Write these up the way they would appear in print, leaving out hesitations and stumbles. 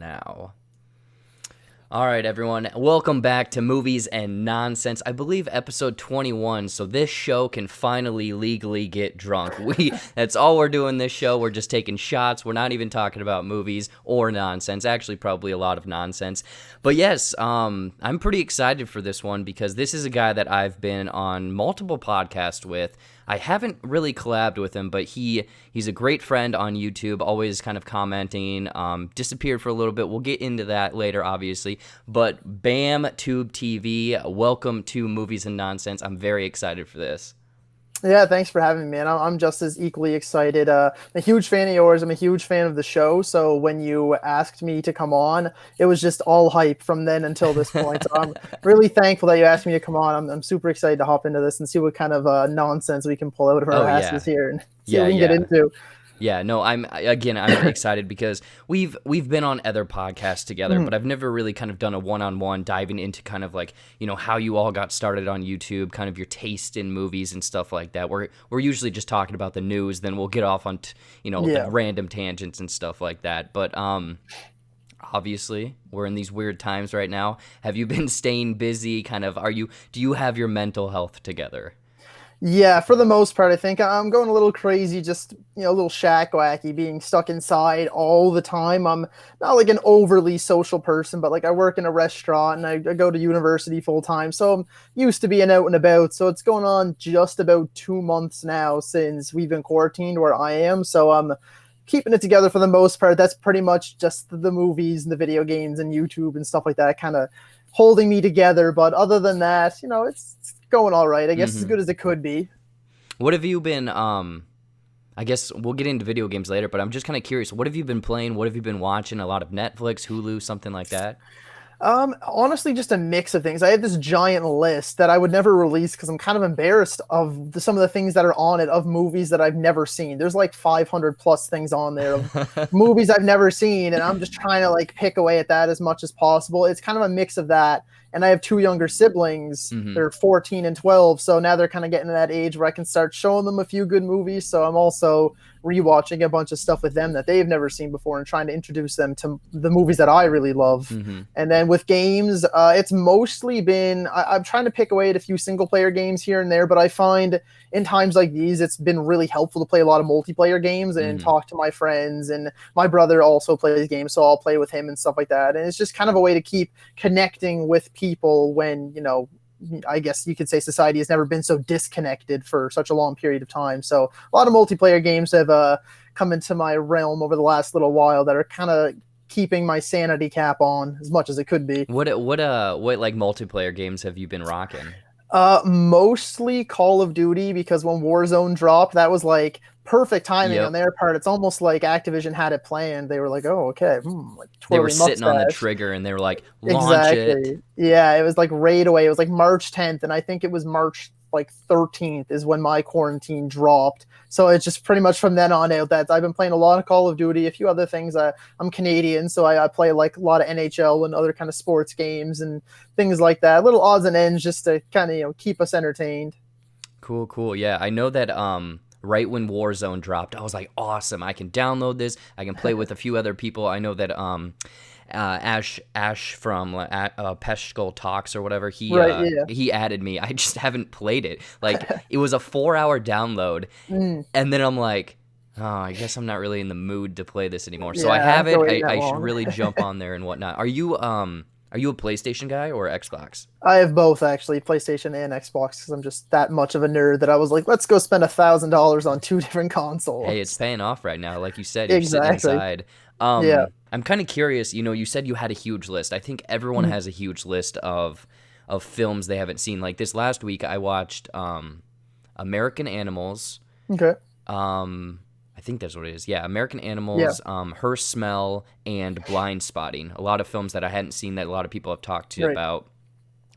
now. All right, everyone. Welcome back to Movies and Nonsense. I believe episode 21, so this show can finally legally get drunk. That's all we're doing this show. We're just taking shots. We're not even talking about movies or nonsense. Actually, probably a lot of nonsense. But yes, I'm pretty excited for this one because this is a guy that I've been on multiple podcasts with. I haven't really collabed with him, but he's a great friend on YouTube, always kind of commenting, disappeared for a little bit. We'll get into that later, obviously. But BamTub TV, welcome to Movies and Nonsense. I'm very excited for this. Yeah, thanks for having me, man. I'm just as equally excited. I'm a huge fan of yours. I'm a huge fan of the show. So when you asked me to come on, it was just all hype from then until this point. So I'm really thankful that you asked me to come on. I'm super excited to hop into this and see what kind of nonsense we can pull out of our asses here and see what we can get into. Yeah, no, I'm excited because we've been on other podcasts together, but I've never really kind of done a one-on-one diving into kind of like, how you all got started on YouTube, kind of your taste in movies and stuff like that. We're usually just talking about the news, then we'll get off on like random tangents and stuff like that. But obviously, we're in these weird times right now. Have you been staying busy? Do you have your mental health together? Yeah, for the most part, I think I'm going a little crazy, just, a little shack wacky, being stuck inside all the time. I'm not like an overly social person, but like I work in a restaurant and I go to university full time. So I'm used to being out and about. So it's going on just about 2 months now since we've been quarantined where I am. So I'm keeping it together for the most part. That's pretty much just the movies and the video games and YouTube and stuff like that kind of holding me together. But other than that, it's going all right. I guess as good as it could be. What have you been, I guess we'll get into video games later, but I'm just kind of curious. What have you been playing? What have you been watching? A lot of Netflix, Hulu, something like that? Honestly, just a mix of things. I have this giant list that I would never release because I'm kind of embarrassed of some of the things that are on it of movies that I've never seen. There's like 500 plus things on there of movies I've never seen, and I'm just trying to like pick away at that as much as possible. It's kind of a mix of that. And I have 2 younger siblings. They're 14 and 12. So now they're kind of getting to that age where I can start showing them a few good movies. So I'm also rewatching a bunch of stuff with them that they've never seen before and trying to introduce them to the movies that I really love. And then with games, it's mostly been, I'm trying to pick away at a few single player games here and there, but I find in times like these, it's been really helpful to play a lot of multiplayer games and talk to my friends. And my brother also plays games, so I'll play with him and stuff like that. And it's just kind of a way to keep connecting with people when, I guess you could say society has never been so disconnected for such a long period of time. So a lot of multiplayer games have come into my realm over the last little while that are kind of keeping my sanity cap on as much as it could be. What like multiplayer games have you been rocking? Mostly Call of Duty, because when Warzone dropped, that was like perfect timing on their part. It's almost like Activision had it planned. They were like, "Oh, okay." Like they were sitting on the trigger and they were like, "Launch it." Yeah, it was like right away. It was like March 10th, and I think it was March like 13th is when my quarantine dropped. So it's just pretty much from then on out that I've been playing a lot of Call of Duty, a few other things. I'm Canadian, so I play like a lot of NHL and other kind of sports games and things like that. Little odds and ends just to kind of keep us entertained. Cool. Yeah, I know that right when Warzone dropped, I was like, awesome, I can download this. I can play with a few other people. I know that Ash from Peshkull Talks or whatever, he added me. I just haven't played it. Like, it was a 4-hour download, and then I'm like, oh, I guess I'm not really in the mood to play this anymore. So I have it. I should really jump on there and whatnot. Are you a PlayStation guy or Xbox? I have both, actually, PlayStation and Xbox, because I'm just that much of a nerd that I was like, let's go spend $1,000 on 2 different consoles. Hey, it's paying off right now. Like you said, you're sitting inside. I'm kind of curious. You said you had a huge list. I think everyone has a huge list of films they haven't seen. Like this last week, I watched American Animals. Okay. I think that's what it is. Yeah, American Animals, Her Smell, and Blind Spotting. A lot of films that I hadn't seen that a lot of people have talked to about.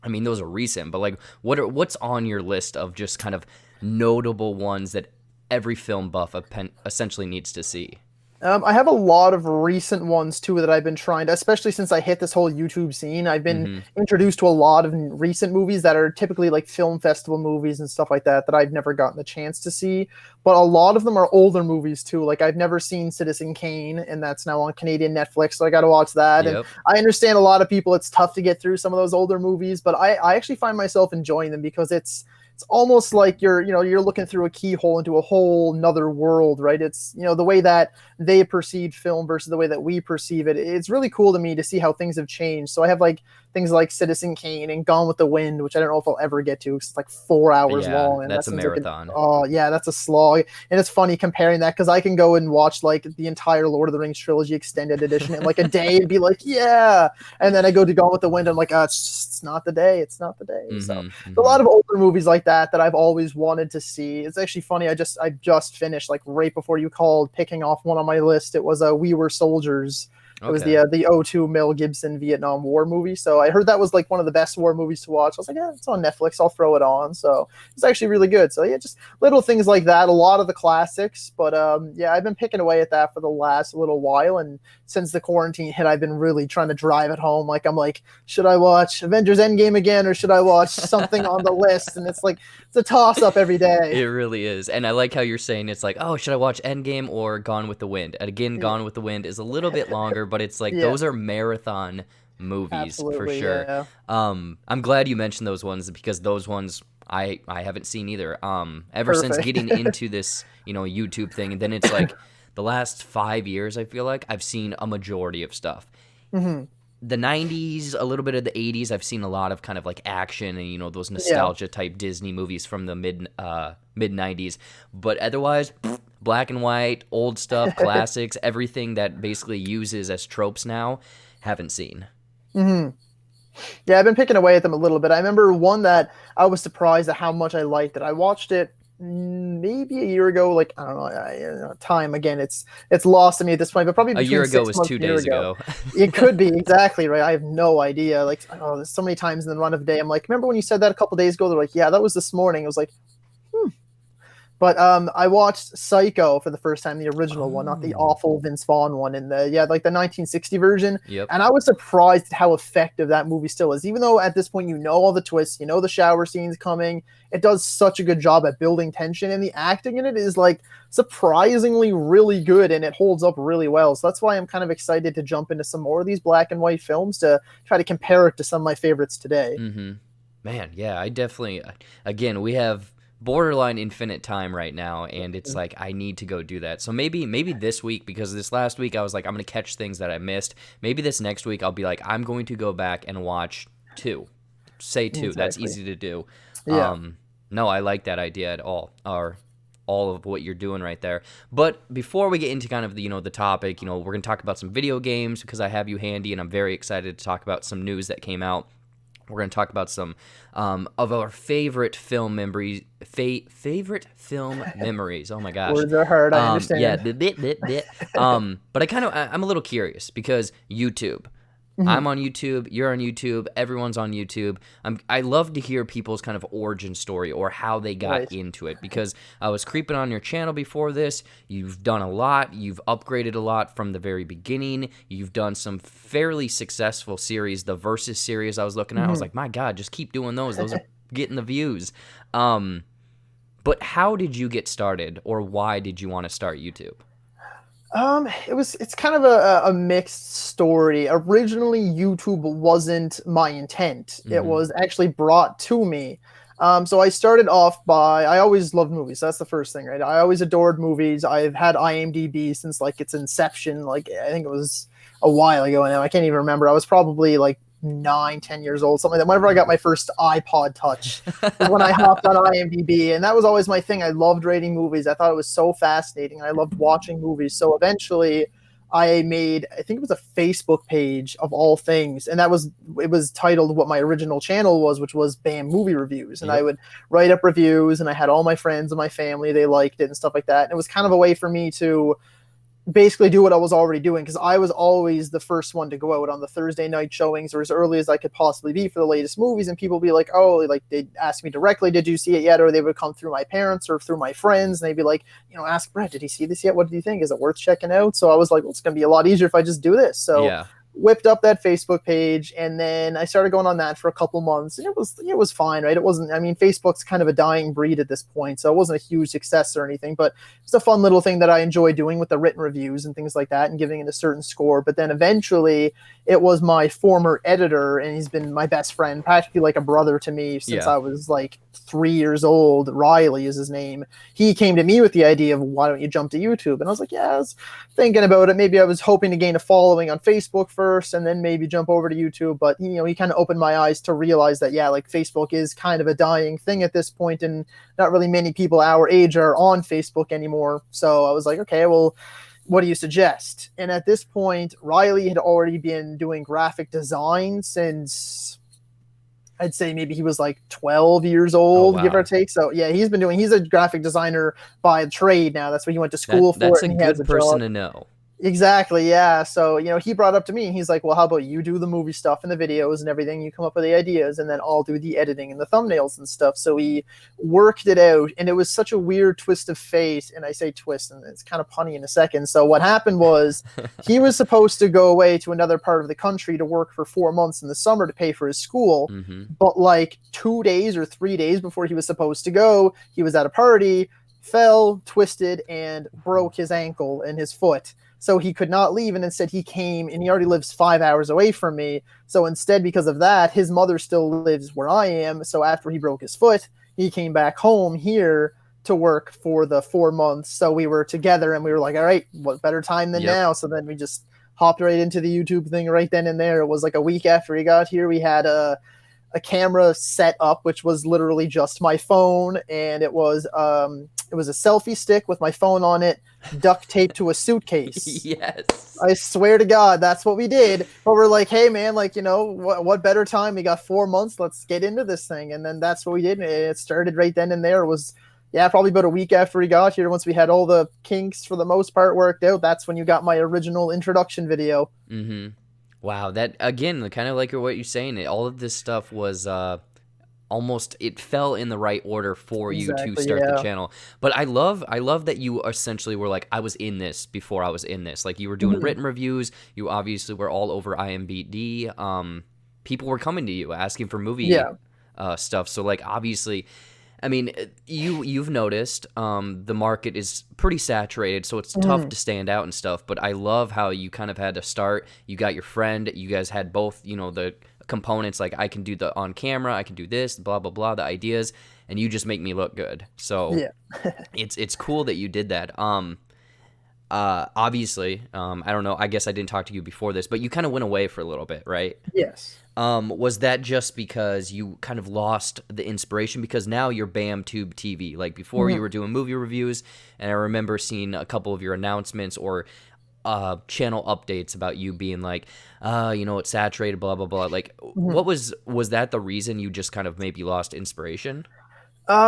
I mean, those are recent, but like, what's on your list of just kind of notable ones that every film buff essentially needs to see? I have a lot of recent ones too that I've been trying to, especially since I hit this whole YouTube scene. I've been Hmm. introduced to a lot of recent movies that are typically like film festival movies and stuff like that that I've never gotten the chance to see. But a lot of them are older movies too. Like I've never seen Citizen Kane, and that's now on Canadian Netflix, so I got to watch that. And Yep. I understand a lot of people, it's tough to get through some of those older movies, but I actually find myself enjoying them because it's almost like you're looking through a keyhole into a whole nother world, right? It's the way that they perceive film versus the way that we perceive it. It's really cool to me to see how things have changed. So I have like things like Citizen Kane and Gone with the Wind, which I don't know if I'll ever get to because it's like 4 hours Yeah, long, and that that's a seems like marathon. oh yeah, that's a slog. And it's funny comparing that because I can go and watch like the entire Lord of the Rings trilogy extended edition in like a day and be like, yeah. And then I go to Gone with the Wind, I'm like, it's not the day. It's not the day. So Hmm. a Hmm. lot of older movies like that I've always wanted to see. It's actually funny. I just finished like right before you called picking off one on my list. It was We Were Soldiers. It was Okay. the '02 Mel Gibson Vietnam War movie. So I heard that was like one of the best war movies to watch. I was like, yeah, it's on Netflix. I'll throw it on. So it's actually really good. So yeah, just little things like that. A lot of the classics, but yeah, I've been picking away at that for the last little while. And since the quarantine hit, I've been really trying to drive it home. Like I'm like, should I watch Avengers Endgame again or should I watch something on the list? And it's like it's a toss up every day. It really is. And I like how you're saying it's like, oh, should I watch Endgame or Gone with the Wind? And again, Yeah, Gone with the Wind is a little bit longer, but it's like yeah, those are marathon movies for absolutely, sure. yeah, I'm glad you mentioned those ones because those ones I haven't seen either. Ever since perfect. getting into this, YouTube thing, and then it's like the last 5 years, I feel like I've seen a majority of stuff. Hmm. The 90s, a little bit of the 80s, I've seen a lot of kind of like action and those Yeah. nostalgia type Disney movies from the mid 90s. But otherwise, black and white, old stuff, classics, everything that basically uses as tropes now, haven't seen. Hmm. Yeah, I've been picking away at them a little bit. I remember one that I was surprised at how much I liked it. I watched it maybe a year ago. Like I don't know, time again. It's lost to me at this point, but probably A year between ago six was months two and a year days ago. ago. It could be exactly right. I have no idea. Like oh, there's so many times in the run of the day. I'm like, remember when you said that a couple days ago? They're like, yeah, that was this morning. I was like, hmm. But I watched Psycho for the first time, the original one, not the Oh, awful Vince Vaughn one, and like the 1960 version. yep. And I was surprised at how effective that movie still is. Even though at this point you know all the twists, you know the shower scenes coming, it does such a good job at building tension, and the acting in it is like surprisingly really good, and it holds up really well. So that's why I'm kind of excited to jump into some more of these black and white films to try to compare it to some of my favorites today. Mm-hmm. Man, yeah, I definitely. Again, we have borderline infinite time right now, and it's like I need to go do that. So maybe this week, because this last week I was like I'm gonna catch things that I missed. Maybe this next week I'll be like I'm going to go back and watch two. Say two. That's Exactly. easy to do. Yeah. No, I like that idea at all. Or all of what you're doing right there. But before we get into kind of the topic, we're gonna talk about some video games because I have you handy, and I'm very excited to talk about some news that came out. We're going to talk about some of our favorite film memories. Favorite film memories. Oh my gosh. Words are hard, I Yeah. understand. But I'm a little curious because YouTube. Mhm. I'm on YouTube. You're on YouTube. Everyone's on YouTube. I love to hear people's kind of origin story or how they got Right. into it because I was creeping on your channel before this. You've done a lot. You've upgraded a lot from the very beginning. You've done some fairly successful series. The Versus series I was looking at, I was Mhm. like, my God, just keep doing those. Those are getting the views. Um, but how did you get started, or why did you want to start YouTube? It's kind of a mixed story. Originally, YouTube wasn't my intent. It Mm-hmm. was actually brought to me. So I started off by I always loved movies. That's the first thing, right? I always adored movies. I've had IMDb since like its inception. Like I think it was a while ago now. I can't even remember. I was probably like 9, 10 years old, something like that. Whenever I got my first iPod Touch is when I hopped on IMDb, and that was always my thing. I loved rating movies. I thought it was so fascinating. I loved watching movies. So eventually, I made I think it was a Facebook page of all things, and it was titled what my original channel was, which was Bam Movie Reviews, and I Yep. would write up reviews, and I had all my friends and my family they liked it and stuff like that. And it was kind of a way for me to basically do what I was already doing, because I was always the first one to go out on the Thursday night showings or as early as I could possibly be for the latest movies. And people would be like, oh, like they'd ask me directly, did you see it yet? Or they would come through my parents or through my friends, and they'd be like, ask Brett, did he see this yet? What do you think? Is it worth checking out? So I was like, well, it's going to be a lot easier if I just do this. So Yeah. whipped up that Facebook page, and then I started going on that for a couple months, and it was fine, right? It wasn't, I mean, Facebook's kind of a dying breed at this point, so it wasn't a huge success or anything, but it's a fun little thing that I enjoy doing with the written reviews and things like that and giving it a certain score. But then eventually it was my former editor, and he's been my best friend, practically like a brother to me since I was like 3 years old. Riley is his name. He came to me with the idea of, why don't you jump to YouTube? And I was like, yeah, I was thinking about it. Maybe I was hoping to gain a following on Facebook first and then maybe jump over to YouTube. But, he kind of opened my eyes to realize that, yeah, like Facebook is kind of a dying thing at this point, and not really many people our age are on Facebook anymore. So I was like, okay, well, what do you suggest? And at this point, Riley had already been doing graphic design since, I'd say maybe he was like 12 years old, give or take. So yeah, he's a graphic designer by trade now. That's what he went to school for. That's a and good person to know. Exactly, yeah. So, he brought up to me, and he's like, well, how about you do the movie stuff and the videos and everything? You come up with the ideas, and then I'll do the editing and the thumbnails and stuff. So we worked it out, and it was such a weird twist of fate. And I say twist, and it's kind of punny in a second. So what happened was he was supposed to go away to another part of the country to work for 4 months in the summer to pay for his school. But like 2 days or 3 days before he was supposed to go, he was at a party, fell, twisted, and broke his ankle and his foot. So he could not leave, and instead he came, and he already lives 5 hours away from me. So instead, because of that, his mother still lives where I am. So after he broke his foot, he came back home here to work for the 4 months. So we were together, and we were like, all right, what better time than now? So then we just hopped right into the YouTube thing right then and there. It was like a week after he got here. We had a camera set up, which was literally just my phone, and it was a selfie stick with my phone on it, duct taped to a suitcase. Yes. I swear to God, that's what we did. But we're like, hey man, like, what better time? We got 4 months. Let's get into this thing. And then that's what we did. And it started right then and there. It was, probably about a week after we got here. Once we had all the kinks for the most part worked out, that's when you got my original introduction video. Wow, that again, kind of like what you're saying, all of this stuff was almost, it fell in the right order for you to start the channel. But I love that you essentially were like, I was in this before I was in this. Like, you were doing written reviews. You obviously were all over IMDb. People were coming to you asking for movie stuff. So like, obviously, I mean, you've noticed the market is pretty saturated, so it's tough to stand out and stuff. But I love how you kind of had to start. You got your friend. You guys had both, the components. Like, I can do the on camera, I can do this, blah blah blah, the ideas, and you just make me look good. So it's cool that you did that. Obviously, I don't know. I guess I didn't talk to you before this, but you kind of went away for a little bit, right? Yes. Was that just because you kind of lost the inspiration? Because now you're BamTub TV. Like, before you were doing movie reviews, and I remember seeing a couple of your announcements or channel updates about you being like, it's saturated, blah blah blah. Like, what was that the reason you just kind of maybe lost inspiration?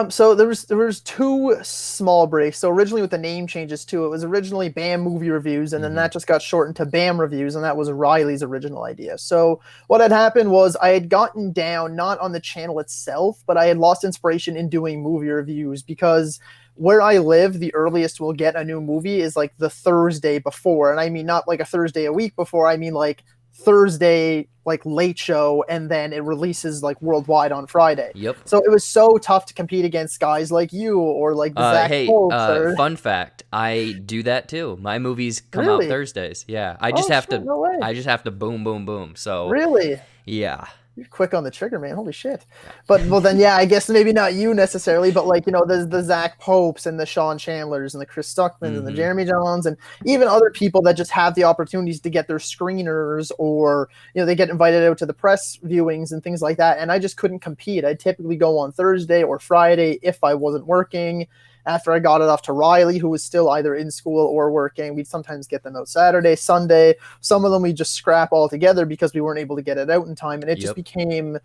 So there was two small breaks. So originally with the name changes too, it was originally Bam Movie Reviews, and then that just got shortened to Bam Reviews, and that was Riley's original idea. So what had happened was I had gotten down, not on the channel itself, but I had lost inspiration in doing movie reviews, because where I live, the earliest we'll get a new movie is like the Thursday before. And I mean, not like a Thursday a week before, I mean like Thursday, like late show, and then it releases like worldwide on Friday. Yep. So it was so tough to compete against guys like you or like Zach Popes. Fun fact, I do that too. My movies come out Thursdays. Yeah. I just have to boom boom boom. So really? Yeah. You're quick on the trigger, man. Holy shit. But, well, then, I guess maybe not you necessarily, but like, there's the Zach Popes and the Sean Chandlers and the Chris Stuckmans and the Jeremy Johns and even other people that just have the opportunities to get their screeners, or, they get invited out to the press viewings and things like that. And I just couldn't compete. I'd typically go on Thursday or Friday if I wasn't working. After I got it off to Riley, who was still either in school or working, we'd sometimes get them out Saturday, Sunday. Some of them we just scrap altogether because we weren't able to get it out in time. And it just became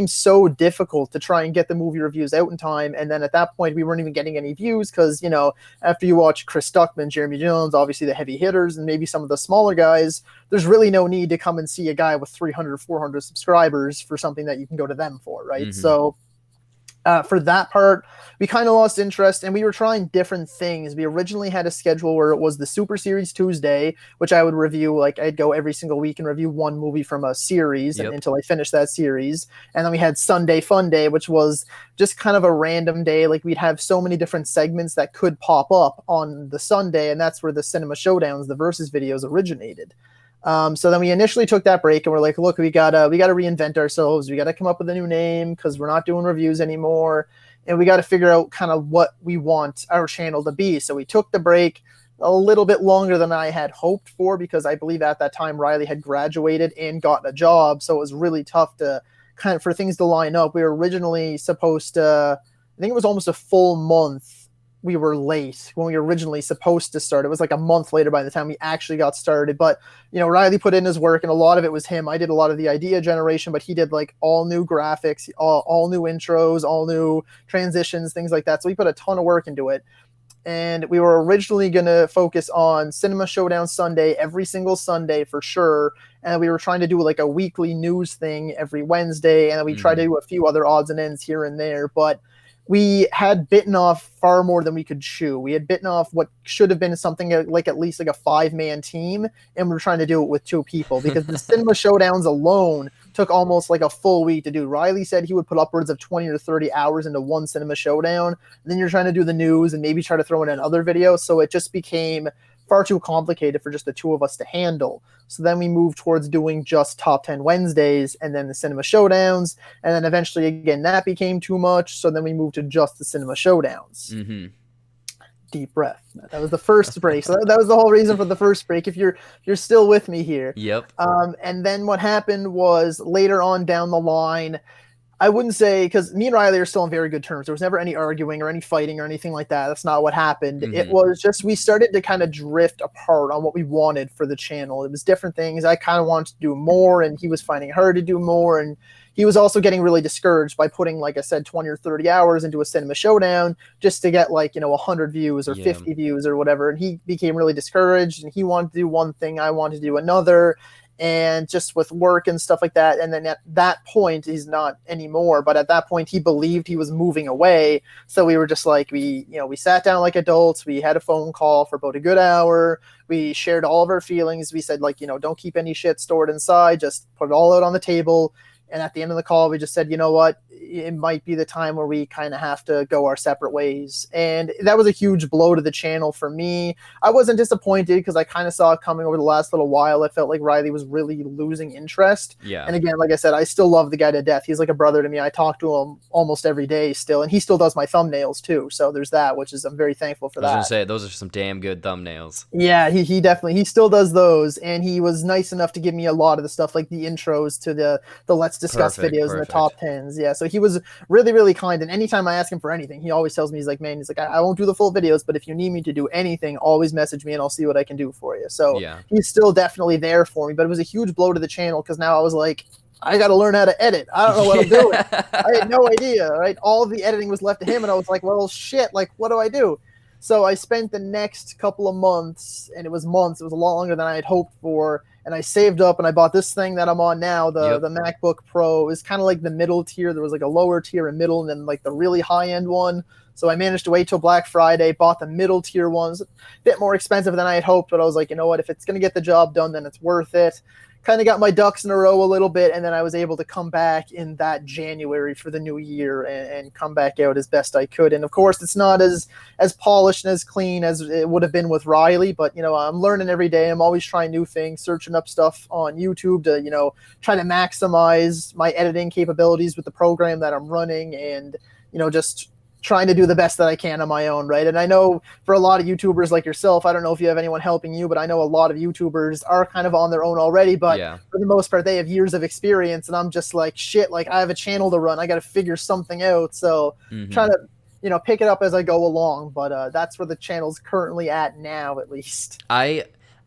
so difficult to try and get the movie reviews out in time. And then at that point, we weren't even getting any views because, you know, after you watch Chris Stuckman, Jeremy Jones, obviously the heavy hitters, and maybe some of the smaller guys, there's really no need to come and see a guy with 300, 400 subscribers for something that you can go to them for, right? So for that part, we kind of lost interest, and we were trying different things. We originally had a schedule where it was the Super Series Tuesday, which I would review, like I'd go every single week and review one movie from a series until I finished that series. And then we had Sunday Fun Day, which was just kind of a random day. Like we'd have so many different segments that could pop up on the Sunday, and that's where the Cinema Showdowns, the Versus videos originated. So then we initially took that break and we're like, look, we gotta reinvent ourselves. We gotta come up with a new name because we're not doing reviews anymore. And we got to figure out kind of what we want our channel to be. So we took the break a little bit longer than I had hoped for, because I believe at that time Riley had graduated and gotten a job. So it was really tough to kind of for things to line up. We were originally supposed to, I think it was almost a full month we were late when we were originally supposed to start. It was like a month later by the time we actually got started. But, you know, Riley put in his work, and a lot of it was him. I did a lot of the idea generation, but he did like all new graphics, all new intros, all new transitions, things like that. So we put a ton of work into it. And we were originally going to focus on Cinema Showdown Sunday every single Sunday for sure. And we were trying to do like a weekly news thing every Wednesday. And we tried to do a few other odds and ends here and there. But we had bitten off far more than we could chew. We had bitten off what should have been something like at least like a 5-man team, and we were trying to do it with 2 people because the Cinema Showdowns alone took almost like a full week to do. Riley said he would put upwards of 20 or 30 hours into one Cinema Showdown. And then you're trying to do the news and maybe try to throw in another video. So it just became far too complicated for just the 2 of us to handle. So then we moved towards doing just Top 10 Wednesdays and then the Cinema Showdowns. And then eventually, again, that became too much. So then we moved to just the Cinema Showdowns. Deep breath. That was the first break. So that was the whole reason for the first break, if you're still with me here. And then what happened was later on down the line, I wouldn't say, because me and Riley are still on very good terms. There was never any arguing or any fighting or anything like that. That's not what happened. It was just we started to kind of drift apart on what we wanted for the channel. It was different things. I kind of wanted to do more, and he was finding it hard to do more. And he was also getting really discouraged by putting, like I said, 20 or 30 hours into a Cinema Showdown just to get 100 views or 50 views or whatever. And he became really discouraged, and he wanted to do one thing. I wanted to do another. And just with work and stuff like that. And then at that point, he's not anymore. But at that point, he believed he was moving away. So we were just like, we sat down like adults. We had a phone call for about a good hour. We shared all of our feelings. We said, don't keep any shit stored inside. Just put it all out on the table. And at the end of the call, we just said, you know what? It might be the time where we kind of have to go our separate ways. And that was a huge blow to the channel for me. I wasn't disappointed because I kind of saw it coming over the last little while. It felt like Riley was really losing interest. And again, like I said, I still love the guy to death. He's like a brother to me. I talk to him almost every day still. And he still does my thumbnails too. So there's that, which is I'm very thankful for that. I was going to say, those are some damn good thumbnails. Yeah, he definitely, he still does those. And he was nice enough to give me a lot of the stuff, like the intros to the Let's Discuss videos and the top 10s. Yeah, so he was really, really kind. And anytime I ask him for anything, he always tells me, he's like, I won't do the full videos, but if you need me to do anything, always message me and I'll see what I can do for you. So he's still definitely there for me. But it was a huge blow to the channel because now I was like, I got to learn how to edit. I don't know what I'm doing. I had no idea, right? All of the editing was left to him. And I was like, well, shit, what do I do? So I spent the next couple of months, and it was a lot longer than I had hoped for. And I saved up and I bought this thing that I'm on now, the MacBook Pro. Is kind of like the middle tier. There was like a lower tier and middle, and then like the really high end one. So I managed to wait till Black Friday, bought the middle tier ones, a bit more expensive than I had hoped, but I was like, you know what, if it's going to get the job done, then it's worth it. Kind of got my ducks in a row a little bit, and then I was able to come back in that January for the new year and come back out as best I could. And of course, it's not as polished and as clean as it would have been with Riley, but I'm learning every day. I'm always trying new things, searching up stuff on YouTube to try to maximize my editing capabilities with the program that I'm running, and just trying to do the best that I can on my own, right? And I know for a lot of YouTubers like yourself, I don't know if you have anyone helping you, but I know a lot of YouTubers are kind of on their own already, but for the most part, they have years of experience, and I'm just like, shit, I have a channel to run. I got to figure something out. So trying to, pick it up as I go along. But that's where the channel's currently at now, at least.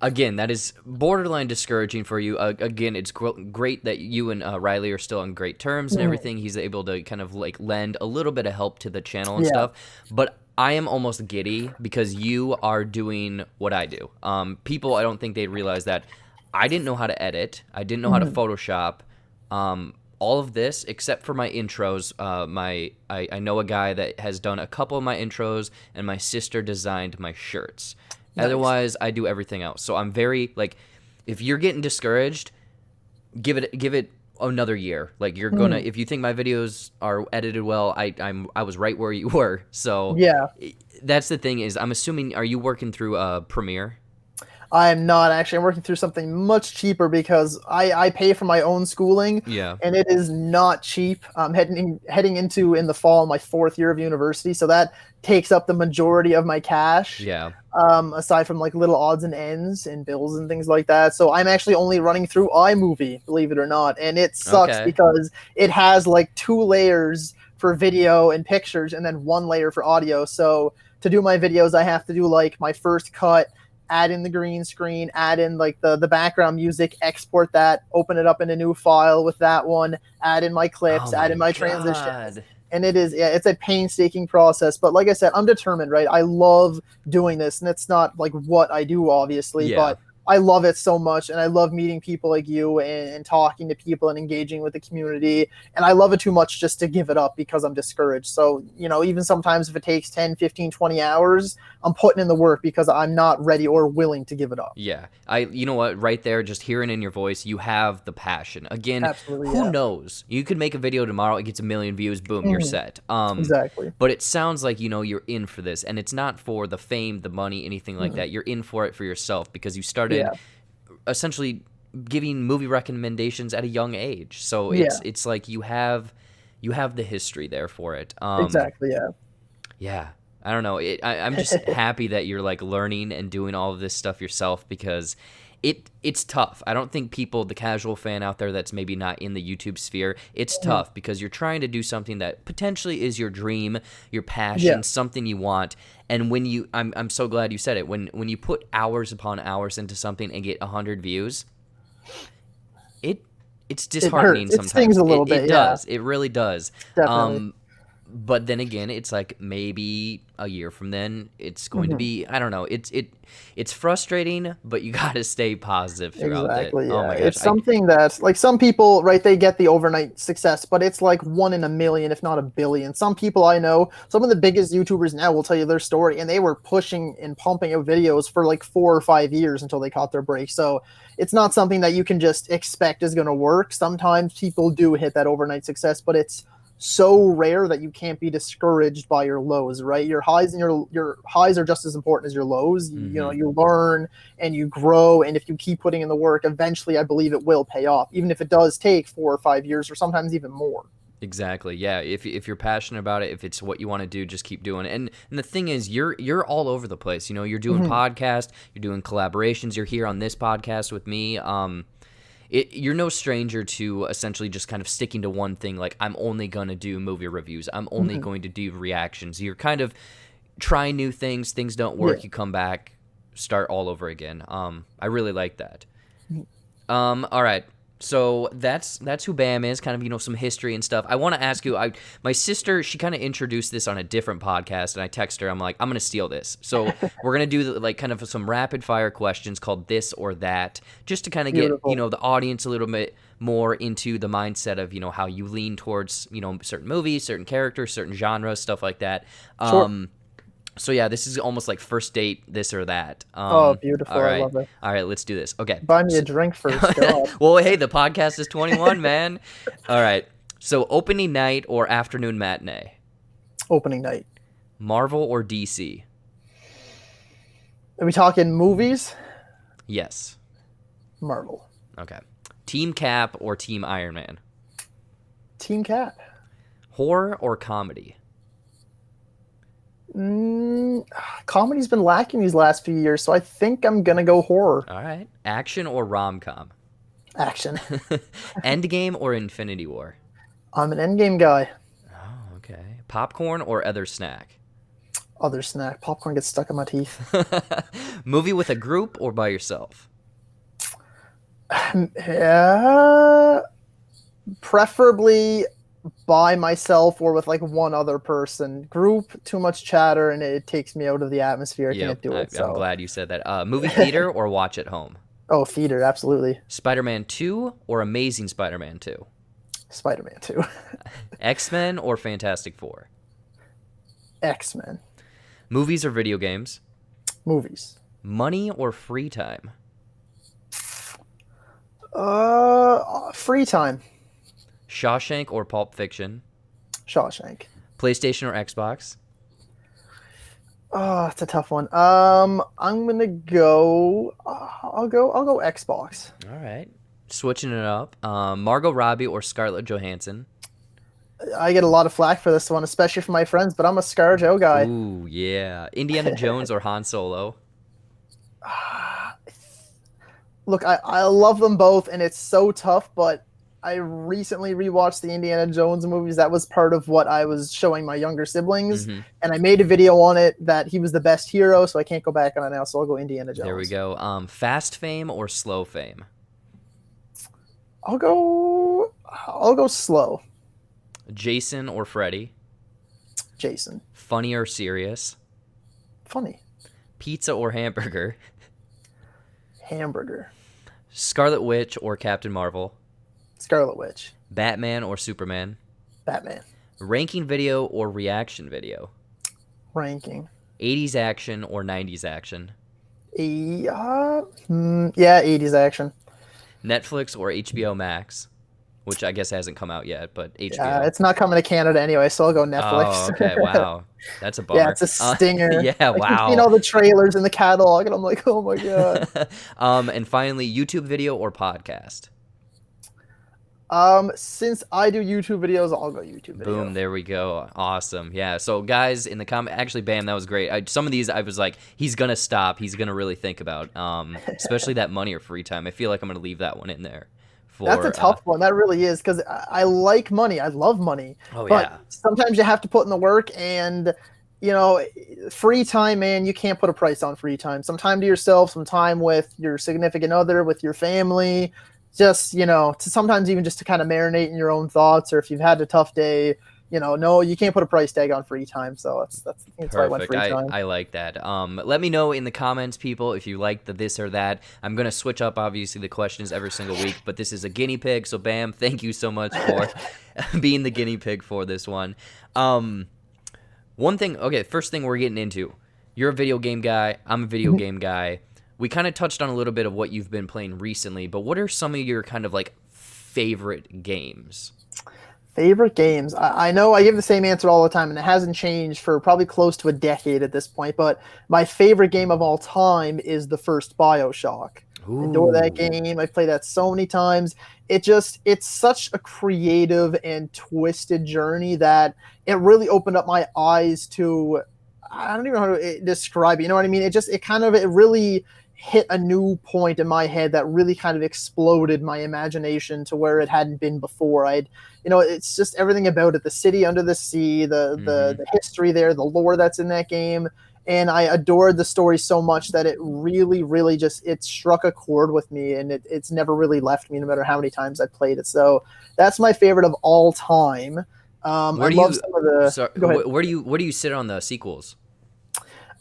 Again, that is borderline discouraging for you. Again, it's great that you and Riley are still on great terms and everything. He's able to kind of like lend a little bit of help to the channel and stuff. But I am almost giddy because you are doing what I do. People, I don't think they'd realize that I didn't know how to edit. I didn't know how to Photoshop. All of this, except for my intros. I know a guy that has done a couple of my intros, and my sister designed my shirts. Nice. Otherwise, I do everything else. So I'm very like, if you're getting discouraged, give it another year. Like you're gonna, if you think my videos are edited well, I was right where you were. So that's the thing is, I'm assuming, are you working through Premiere? I'm not actually. I'm working through something much cheaper because I pay for my own schooling. And it is not cheap. I'm heading into in the fall my 4th year of university, so that takes up the majority of my cash. Aside from like little odds and ends and bills and things like that. So I'm actually only running through iMovie, believe it or not, and it sucks because it has like 2 layers for video and pictures and then 1 layer for audio. So to do my videos, I have to do like my first cut, add in the green screen, add in like the background music, export that, open it up in a new file with that one, add in my clips, add in my transitions. And it is, it's a painstaking process. But like I said, I'm determined, right? I love doing this, and it's not like what I do, obviously, but I love it so much, and I love meeting people like you and talking to people and engaging with the community. And I love it too much just to give it up because I'm discouraged. So, even sometimes if it takes 10, 15, 20 hours, I'm putting in the work because I'm not ready or willing to give it up. Yeah. You know what? Right there, just hearing in your voice, you have the passion. Again, who knows? You could make a video tomorrow, it gets 1 million views, boom, you're set. Exactly. But it sounds like, you're in for this, and it's not for the fame, the money, anything like that. You're in for it for yourself because you started essentially giving movie recommendations at a young age. So it's like you have the history there for it. Exactly. Yeah. I don't know. I'm just happy that you're like learning and doing all of this stuff yourself because it's tough. I don't think people, the casual fan out there that's maybe not in the YouTube sphere, it's tough because you're trying to do something that potentially is your dream, your passion, something you want. And when I'm so glad you said it. When you put hours upon hours into something and get 100 views, it's disheartening sometimes. It stings a little bit. It does. It really does. Definitely. But then again, it's like maybe a year from then, it's going to be, I don't know. It's frustrating, but you got to stay positive throughout it. Yeah. Oh my gosh. It's something that, like, some people, right, they get the overnight success, but it's like 1 in a million, if not a billion. Some people I know, some of the biggest YouTubers now will tell you their story, and they were pushing and pumping out videos for like 4 or 5 years until they caught their break. So it's not something that you can just expect is going to work. Sometimes people do hit that overnight success, but it's so rare that you can't be discouraged by your lows, right? Your highs and your highs are just as important as your lows. You learn and you grow, and if you keep putting in the work, eventually I believe it will pay off, even if it does take 4 or 5 years or sometimes even more. Exactly. Yeah. If you're passionate about it, if it's what you want to do, just keep doing it. And the thing is, you're all over the place. You're doing podcasts, you're doing collaborations, you're here on this podcast with me. You're no stranger to essentially just kind of sticking to one thing. Like, I'm only going to do movie reviews. I'm only going to do reactions. You're kind of trying new things. Things don't work. You come back, start all over again. I really like that. All right. So that's who Bam is, kind of, some history and stuff. I want to ask you, my sister, she kind of introduced this on a different podcast, and I text her, I'm like, I'm going to steal this. So we're going to do like kind of some rapid fire questions called this or that, just to kind of get, the audience a little bit more into the mindset of, how you lean towards, certain movies, certain characters, certain genres, stuff like that. So yeah, this is almost like first date, this or that. Oh, beautiful. All right. I love it. All right, let's do this. Okay. Buy me a drink first. Well, hey, the podcast is 21, man. All right. So opening night or afternoon matinee? Opening night. Marvel or DC? Are we talking movies? Yes. Marvel. Okay. Team Cap or Team Iron Man? Team Cap. Horror or comedy? Comedy's been lacking these last few years, so I think I'm gonna go horror. All right. Action or rom-com? Action. Endgame or Infinity War? I'm an Endgame guy. Oh, okay. Popcorn or other snack? Other snack. Popcorn gets stuck in my teeth. Movie with a group or by yourself? Yeah, preferably by myself or with like one other person. Group, too much chatter, and it takes me out of the atmosphere. I can't do it. I'm glad you said that. Movie theater or watch at home? Oh, theater, absolutely. Spider-Man 2 or Amazing Spider-Man 2? Spider-Man 2. X-Men or Fantastic Four? X-Men. Movies or video games? Movies. Money or free time? Free time. Shawshank or Pulp Fiction? Shawshank. PlayStation or Xbox? Oh, it's a tough one. I'm gonna go. I'll go Xbox. All right. Switching it up. Margot Robbie or Scarlett Johansson? I get a lot of flack for this one, especially from my friends, but I'm a ScarJo guy. Ooh, yeah. Indiana Jones or Han Solo? Look, I love them both, and it's so tough, but I recently rewatched the Indiana Jones movies. That was part of what I was showing my younger siblings, and I made a video on it that he was the best hero, so I can't go back on it now, so I'll go Indiana Jones. There we go. Fast fame or slow fame? I'll go slow. Jason or Freddy? Jason. Funny or serious? Funny. Pizza or hamburger? Hamburger. Scarlet Witch or Captain Marvel? Scarlet Witch. Batman or Superman? Batman. Ranking video or reaction video? Ranking. 80s action or 90s action? Yeah, 80s action. Netflix or HBO Max? Which I guess hasn't come out yet, but HBO. Yeah, it's not coming to Canada anyway, so I'll go Netflix. Oh, okay, wow. That's a bummer. Yeah, it's a stinger. Yeah, wow. I've seen all the trailers in the catalog, and I'm like, oh my god. And finally, YouTube video or podcast? Since I do YouTube videos, I'll go YouTube video. Boom, there we go. Awesome. Yeah, so guys in the comment, actually, Bam, that was great. Some of these I was like, he's going to stop. He's going to really think about, especially that money or free time. I feel like I'm going to leave that one in there. That's a tough one. That really is, because I like money. I love money. Oh, but yeah. sometimes you have to put in the work, and, you know, free time, man, you can't put a price on free time. Some time to yourself, some time with your significant other, with your family, just, you know, to sometimes even just to kind of marinate in your own thoughts, or if you've had a tough day, you know, no, you can't put a price tag on free time. So that's why I went free time. I like that. Let me know in the comments, people, if you like the this or that. I'm going to switch up, obviously, the questions every single week, but this is a guinea pig. So, Bam, thank you so much for being the guinea pig for this one. One thing, okay, first thing we're getting into. You're a video game guy. I'm a video game guy. We kind of touched on a little bit of what you've been playing recently, but what are some of your kind of like favorite games? Favorite games. I know I give the same answer all the time, and it hasn't changed for probably close to a decade at this point, but my favorite game of all time is the first BioShock. Ooh. I adore that game. I've played that so many times. It's such a creative and twisted journey that it really opened up my eyes to, I don't even know how to describe it. You know what I mean? It really hit a new point in my head that really kind of exploded my imagination to where it hadn't been before. It's just everything about it, the city under the sea, the history there, the lore that's in that game. And I adored the story so much that it really, really it struck a chord with me, and it's never really left me no matter how many times I played it. So that's my favorite of all time. Where do you sit on the sequels?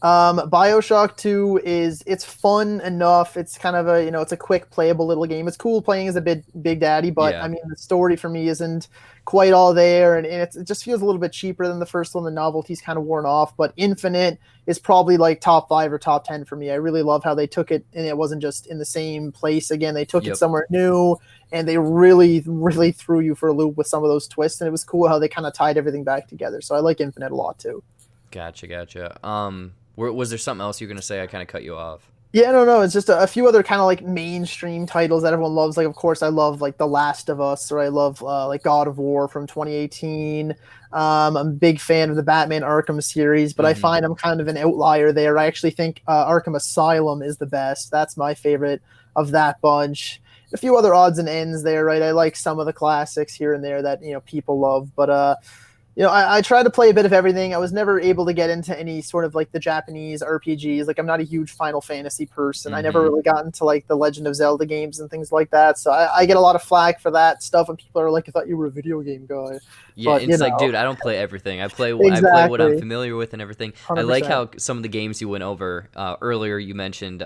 BioShock 2 it's fun enough. It's kind of it's a quick playable little game. It's cool playing as a big daddy, but yeah. I mean, the story for me isn't quite all there, and it just feels a little bit cheaper than the first one. The novelty's kind of worn off, but Infinite is probably like top 5 or top 10 for me. I really love how they took it, and it wasn't just in the same place again. They took it somewhere new, and they really, really threw you for a loop with some of those twists, and it was cool how they kind of tied everything back together. So I like Infinite a lot too. Gotcha. Was there something else you were going to say? I kind of cut you off. Yeah, no. It's just a few other kind of like mainstream titles that everyone loves. Like, of course, I love like The Last of Us, or I love like God of War from 2018. I'm a big fan of the Batman Arkham series, but I find I'm kind of an outlier there. I actually think Arkham Asylum is the best. That's my favorite of that bunch. A few other odds and ends there, right? I like some of the classics here and there that people love, but I tried to play a bit of everything. I was never able to get into any sort of like the Japanese RPGs. Like, I'm not a huge Final Fantasy person. I never really got into like the Legend of Zelda games and things like that. So I get a lot of flack for that stuff when people are like, "I thought you were a video game guy." Yeah, But it's like, dude, I don't play everything. I play what I'm exactly, familiar with and everything. I like 100%. how some of the games you went over earlier. You mentioned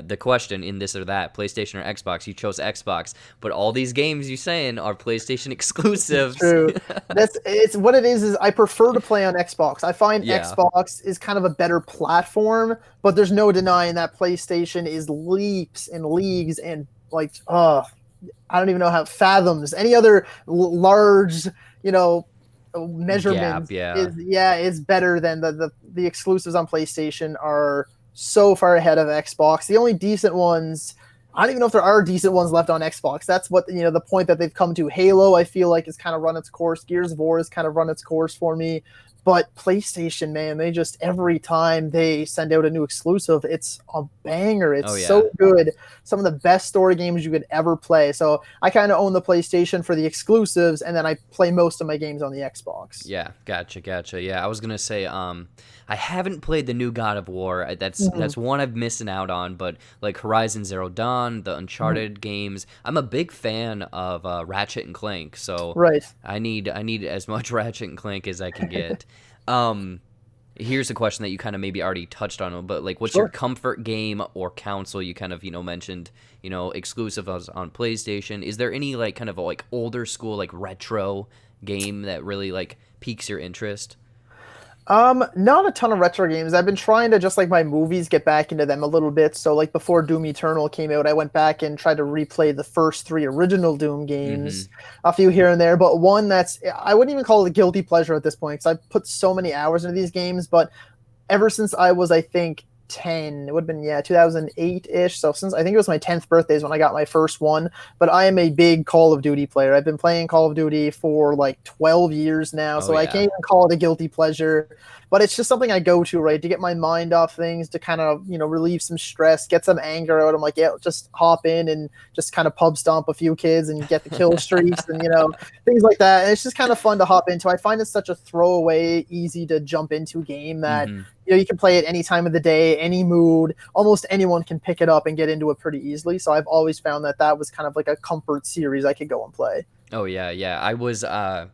the question in this or that, PlayStation or Xbox. You chose Xbox, but all these games you saying are PlayStation exclusives. True. It's what it is I prefer to play on Xbox. I find Yeah. Xbox is kind of a better platform, but there's no denying that PlayStation is leaps and leagues and like I don't even know how fathoms any other large, measurement Gap, is better than the exclusives on PlayStation are so far ahead of Xbox. The only decent ones, I don't even know if there are decent ones left on Xbox. That's what the point that they've come to. Halo, I feel like, has kind of run its course. Gears of War has kind of run its course for me. But PlayStation, man, they just every time they send out a new exclusive, it's a banger. It's so good. Some of the best story games you could ever play. So I kind of own the PlayStation for the exclusives, and then I play most of my games on the Xbox. Yeah, gotcha. Yeah, I was gonna say, I haven't played the new God of War. That's one I'm missing out on. But like Horizon Zero Dawn, the Uncharted games, I'm a big fan of Ratchet and Clank. So right. I need as much Ratchet and Clank as I can get. Here's a question that you kind of maybe already touched on, but like, what's your comfort game or console? You kind of mentioned exclusive on PlayStation. Is there any like kind of like older school like retro game that really like piques your interest? Not a ton of retro games. I've been trying to, just like my movies, get back into them a little bit. So like before Doom Eternal came out, I went back and tried to replay the first 3 original Doom games, a few here and there, but one that's, I wouldn't even call it a guilty pleasure at this point, because I've put so many hours into these games, but ever since I was, I think, 10, it would have been 2008-ish. So since I think it was my 10th birthday is when I got my first one. But I am a big Call of Duty player. I've been playing Call of Duty for like 12 years now, so I can't even call it a guilty pleasure. But it's just something I go to, right, to get my mind off things, to kind of relieve some stress, get some anger out. I'm like, just hop in and just kind of pub stomp a few kids and get the kill streaks and things like that. And it's just kind of fun to hop into. I find it's such a throwaway, easy to jump into game that you can play it any time of the day, any mood. Almost anyone can pick it up and get into it pretty easily. So I've always found that was kind of like a comfort series I could go and play. Oh, yeah. I was,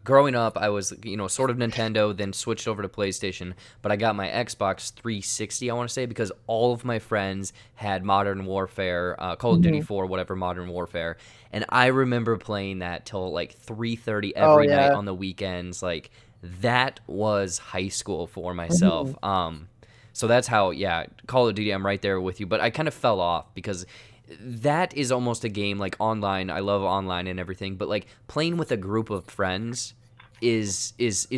growing up, I was, sort of Nintendo, then switched over to PlayStation, but I got my Xbox 360, I want to say, because all of my friends had Modern Warfare, Call of Duty 4, whatever, Modern Warfare, and I remember playing that till, like, 3:30 every night on the weekends. Like, that was high school for myself. So that's how, Call of Duty, I'm right there with you, but I kind of fell off because that is almost a game like online. I love online and everything, but like playing with a group of friends is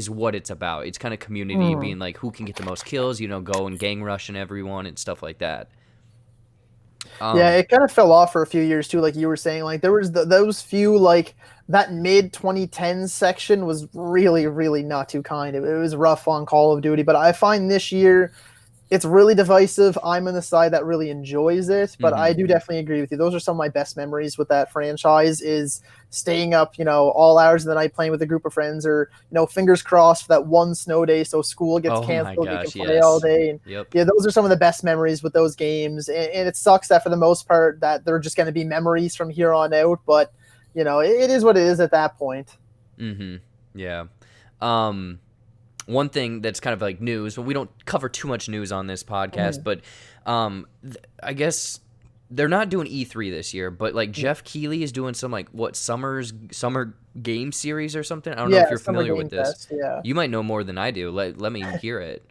what it's about. It's kind of community, being like who can get the most kills, go and gang rushing everyone and stuff like that. It kind of fell off for a few years too, like you were saying. Like there was those few, like that mid 2010s section was really, really not too kind. It was rough on Call of Duty, but I find this year it's really divisive. I'm on the side that really enjoys it, but I do definitely agree with you. Those are some of my best memories with that franchise, is staying up, all hours of the night playing with a group of friends, or, fingers crossed for that one snow day so school gets canceled, we can play all day. And those are some of the best memories with those games. And it sucks that for the most part that they're just going to be memories from here on out, but, it is what it is at that point. Yeah. One thing that's kind of like news, but we don't cover too much news on this podcast, but I guess they're not doing E3 this year, but like Jeff Keighley is doing some like summer game series or something. I don't know if you're familiar with this. You might know more than I do. Let me hear it.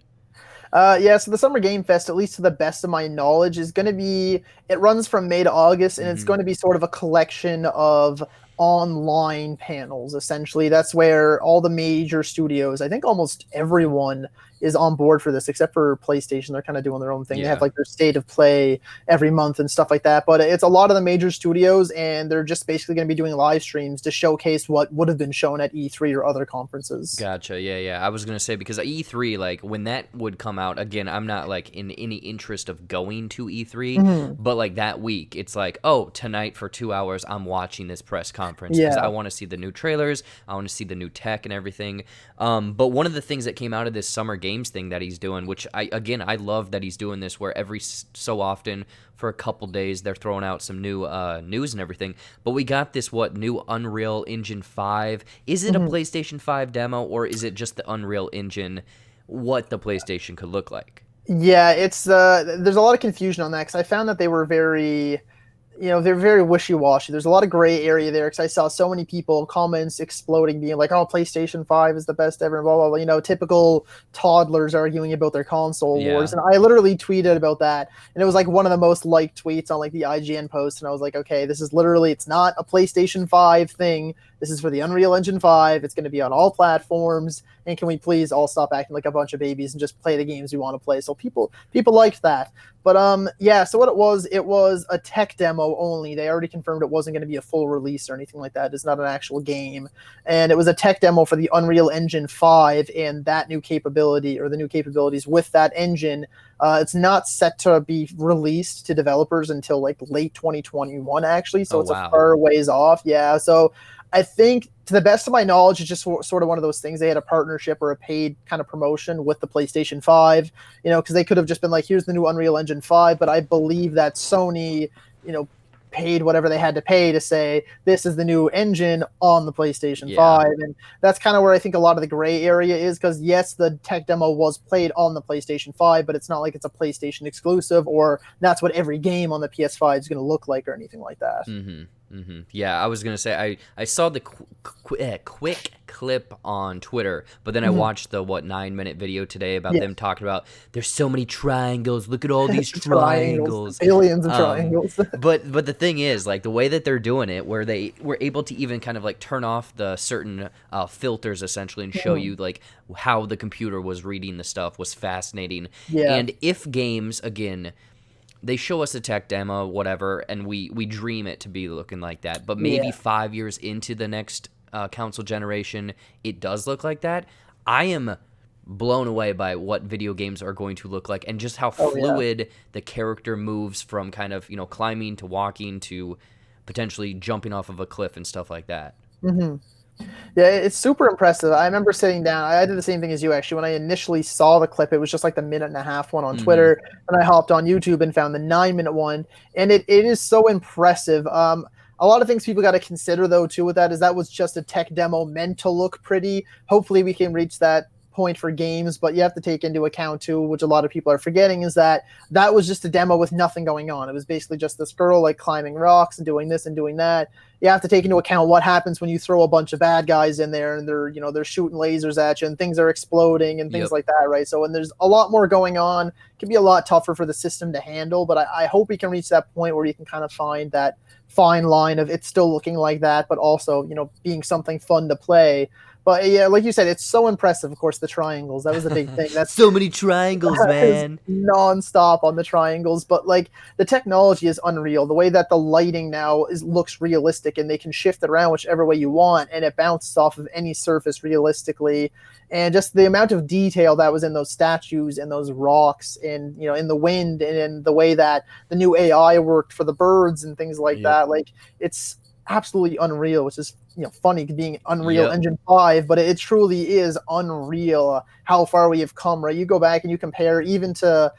So the Summer Game Fest, at least to the best of my knowledge, is going to be, it runs from May to August, and it's going to be sort of a collection of online panels, essentially. That's where all the major studios, I think almost everyone, is on board for this, except for PlayStation. They're kind of doing their own thing. They have like their state of play every month and stuff like that. But it's a lot of the major studios, and they're just basically going to be doing live streams to showcase what would have been shown at E3 or other conferences. Gotcha. Yeah. I was going to say, because E3, like when that would come out, again, I'm not like in any interest of going to E3, but like that week, it's like, oh, tonight for 2 hours, I'm watching this press conference. conference because I Yeah. want to see the new trailers. I want to see the new tech and everything. But one of the things that came out of this summer games thing that he's doing, which I love that he's doing this, where every so often for a couple days they're throwing out some new news and everything. But we got this new Unreal Engine 5. Is it a PlayStation 5 demo, or is it just the Unreal Engine? What the PlayStation could look like? Yeah, it's there's a lot of confusion on that because I found that they were very, they're very wishy-washy. There's a lot of gray area there because I saw so many people comments exploding, being like, "Oh, PlayStation 5 is the best ever," and blah blah blah. Typical toddlers arguing about their console wars. And I literally tweeted about that, and it was like one of the most liked tweets on like the IGN post. And I was like, okay, this is literally, it's not a PlayStation 5 thing. This is for the Unreal Engine 5. It's going to be on all platforms. And can we please all stop acting like a bunch of babies and just play the games we want to play? So people liked that. But yeah, so what it was a tech demo only. They already confirmed it wasn't going to be a full release or anything like that. It's not an actual game. And it was a tech demo for the Unreal Engine 5 and that new capability, or the new capabilities with that engine. It's not set to be released to developers until like late 2021, actually. So it's a far ways off. Yeah. So I think, to the best of my knowledge, it's just sort of one of those things. They had a partnership or a paid kind of promotion with the PlayStation 5, because they could have just been like, here's the new Unreal Engine 5. But I believe that Sony, paid whatever they had to pay to say, this is the new engine on the PlayStation 5. And that's kind of where I think a lot of the gray area is, because yes, the tech demo was played on the PlayStation 5, but it's not like it's a PlayStation exclusive, or that's what every game on the PS5 is going to look like or anything like that. Yeah, I was gonna say I saw the quick clip on Twitter, but then I watched the 9-minute video today about them talking about there's so many triangles. Look at all these triangles, aliens and triangles. but the thing is, like, the way that they're doing it, where they were able to even kind of like turn off the certain filters essentially and show you like how the computer was reading the stuff, was fascinating. And if games, again, they show us a tech demo, whatever, and we dream it to be looking like that. But maybe 5 years into the next console generation, it does look like that. I am blown away by what video games are going to look like, and just how fluid the character moves from kind of, climbing to walking to potentially jumping off of a cliff and stuff like that. Yeah, it's super impressive. I remember sitting down. I did the same thing as you, actually. When I initially saw the clip, it was just like the 1.5-minute one on Twitter. And I hopped on YouTube and found the 9-minute one. And it is so impressive. A lot of things people got to consider, though, too, with that, is that was just a tech demo meant to look pretty. Hopefully we can reach that point for games, but you have to take into account, too, which a lot of people are forgetting, is that was just a demo with nothing going on. It was basically just this girl like climbing rocks and doing this and doing that. You have to take into account what happens when you throw a bunch of bad guys in there and they're shooting lasers at you and things are exploding and things like that, right? So when there's a lot more going on, it can be a lot tougher for the system to handle. But I hope we can reach that point where you can kind of find that fine line of it's still looking like that, but also, being something fun to play. But yeah, like you said, it's so impressive. Of course, the triangles, that was a big thing. That's so many triangles, man. Non-stop on the triangles. But like, the technology is unreal. The way that the lighting now looks realistic, and they can shift it around whichever way you want, and it bounces off of any surface realistically. And just the amount of detail that was in those statues and those rocks, and in the wind, and in the way that the new AI worked for the birds and things like that. Like, it's absolutely unreal, which is funny being Unreal Engine 5, but it truly is unreal how far we have come, right? You go back and you compare even to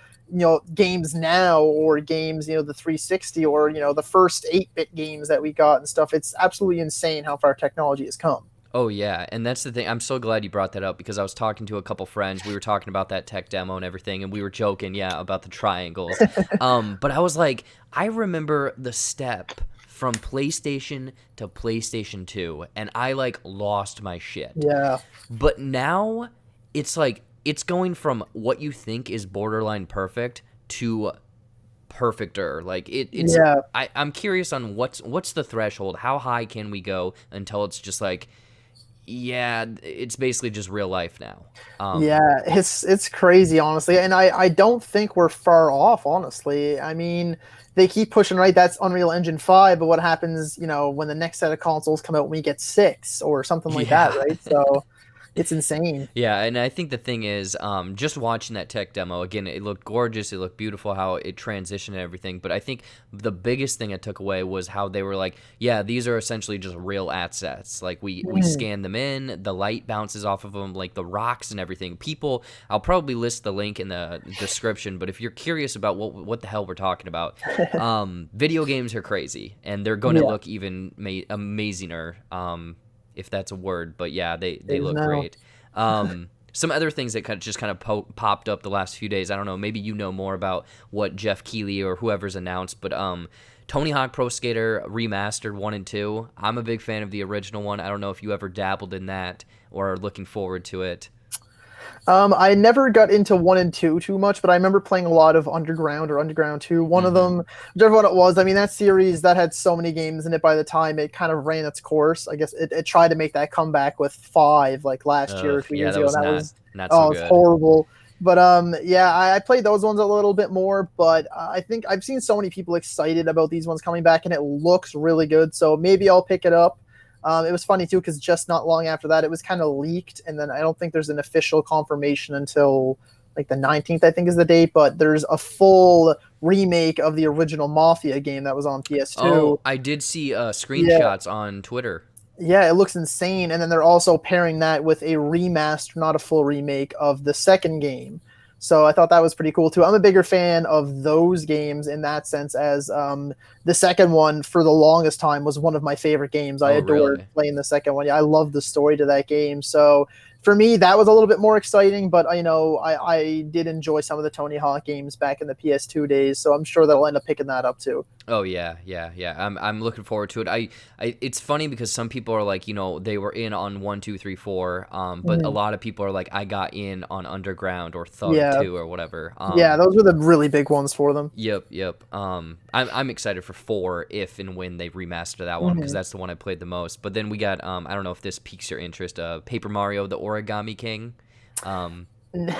games now, or games the 360, or the first 8-bit games that we got and stuff. It's absolutely insane how far technology has come. Oh, yeah, and that's the thing. I'm so glad you brought that up, because I was talking to a couple friends. We were talking about that tech demo and everything, and we were joking, about the triangles. But I was like, I remember the step from PlayStation to PlayStation 2, and I like lost my shit. Yeah. But now it's like, it's going from what you think is borderline perfect to perfecter. Like it's I'm curious on what's the threshold? How high can we go until it's just like, it's basically just real life now. It's crazy, honestly, and I don't think we're far off, honestly. I mean, they keep pushing, right? That's Unreal Engine 5, but what happens, when the next set of consoles come out when we get 6 or something like that, right? So, It's insane. Yeah, and I think the thing is, just watching that tech demo again, it looked gorgeous, it looked beautiful, how it transitioned and everything. But I think the biggest thing I took away was how they were like, yeah, these are essentially just real assets. Like we Mm. scan them in, the light bounces off of them, like the rocks and everything. People, I'll probably list the link in the description. But if you're curious about what the hell we're talking about, video games are crazy, and they're going to Yeah, look even amazinger. If that's a word, but yeah, they it is look now. great. Some other things that kind of popped up the last few days. I don't know. Maybe you know more about what Jeff Keighley or whoever's announced, but Tony Hawk Pro Skater Remastered 1 and 2. I'm a big fan of the original one. I don't know if you ever dabbled in that or are looking forward to it. I never got into 1 and 2 too much, but I remember playing a lot of Underground or Underground 2. One of Hmm. them, whichever one it was. I mean, that series that had so many games in it. By the time it kind of ran its course, I guess it tried to make that comeback with 5 like last year or Ugh, two yeah, years that ago. was And that was not so oh, it's good. horrible. But yeah, I played those ones a little bit more. But I think I've seen so many people excited about these ones coming back, and it looks really good. So maybe I'll pick it up. It was funny too because just not long after that, it was kind of leaked, and then I don't think there's an official confirmation until like the 19th, I think is the date. But there's a full remake of the original Mafia game that was on PS2. Oh, I did see Yeah, screenshots on Twitter. yeah, it looks insane. And then they're also pairing that with a remaster, not a full remake of the second game. So I thought that was pretty cool too. I'm a bigger fan of those games in that sense, as the second one for the longest time was one of my favorite games. I Oh, adored really? playing the second one. Yeah, I love the story to that game. So for me, that was a little bit more exciting. But I did enjoy some of the Tony Hawk games back in the PS2 days. So I'm sure that I'll end up picking that up too. Oh yeah, yeah, yeah. I'm looking forward to it. It's funny because some people are like, they were in on 1, 2, 3, 4. But a Mhm. lot of people are like, I got in on Underground or Thug Yeah, 2 or whatever. yeah, those were the really big ones for them. Yep, yep. I'm excited for 4 if and when they remaster that one because Mhm. that's the one I played the most. But then we got I don't know if this piques your interest. Paper Mario: The Origami King. Um,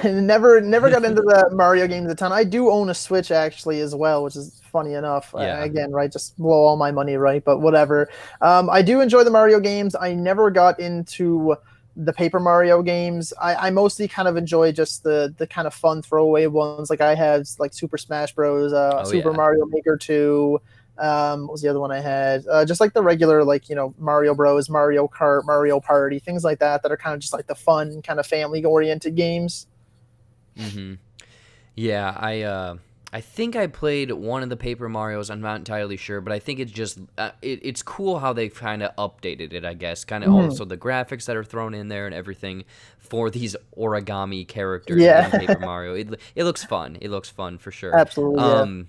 Never got into the Mario games a ton. I do own a Switch actually as well, which is funny enough. yeah. Again, right, just blow all my money, right? But whatever. I do enjoy the Mario games. I never got into the Paper Mario games. I mostly kind of enjoy just the kind of fun throwaway ones. Like I have like Super Smash Bros, Oh Super yeah. Mario Maker 2. What was the other one I had? Just like the regular, like Mario Bros, Mario Kart, Mario Party, things like that are kind of just like the fun, kind of family oriented games. Mm-hmm. Yeah, I think I played one of the Paper Marios. I'm not entirely sure, but I think it's just it's cool how they've kind of updated it. I guess kind of Mhm. also the graphics that are thrown in there and everything for these origami characters in Yeah, Paper Mario. It looks fun. It looks fun for sure. absolutely. Yeah. Um,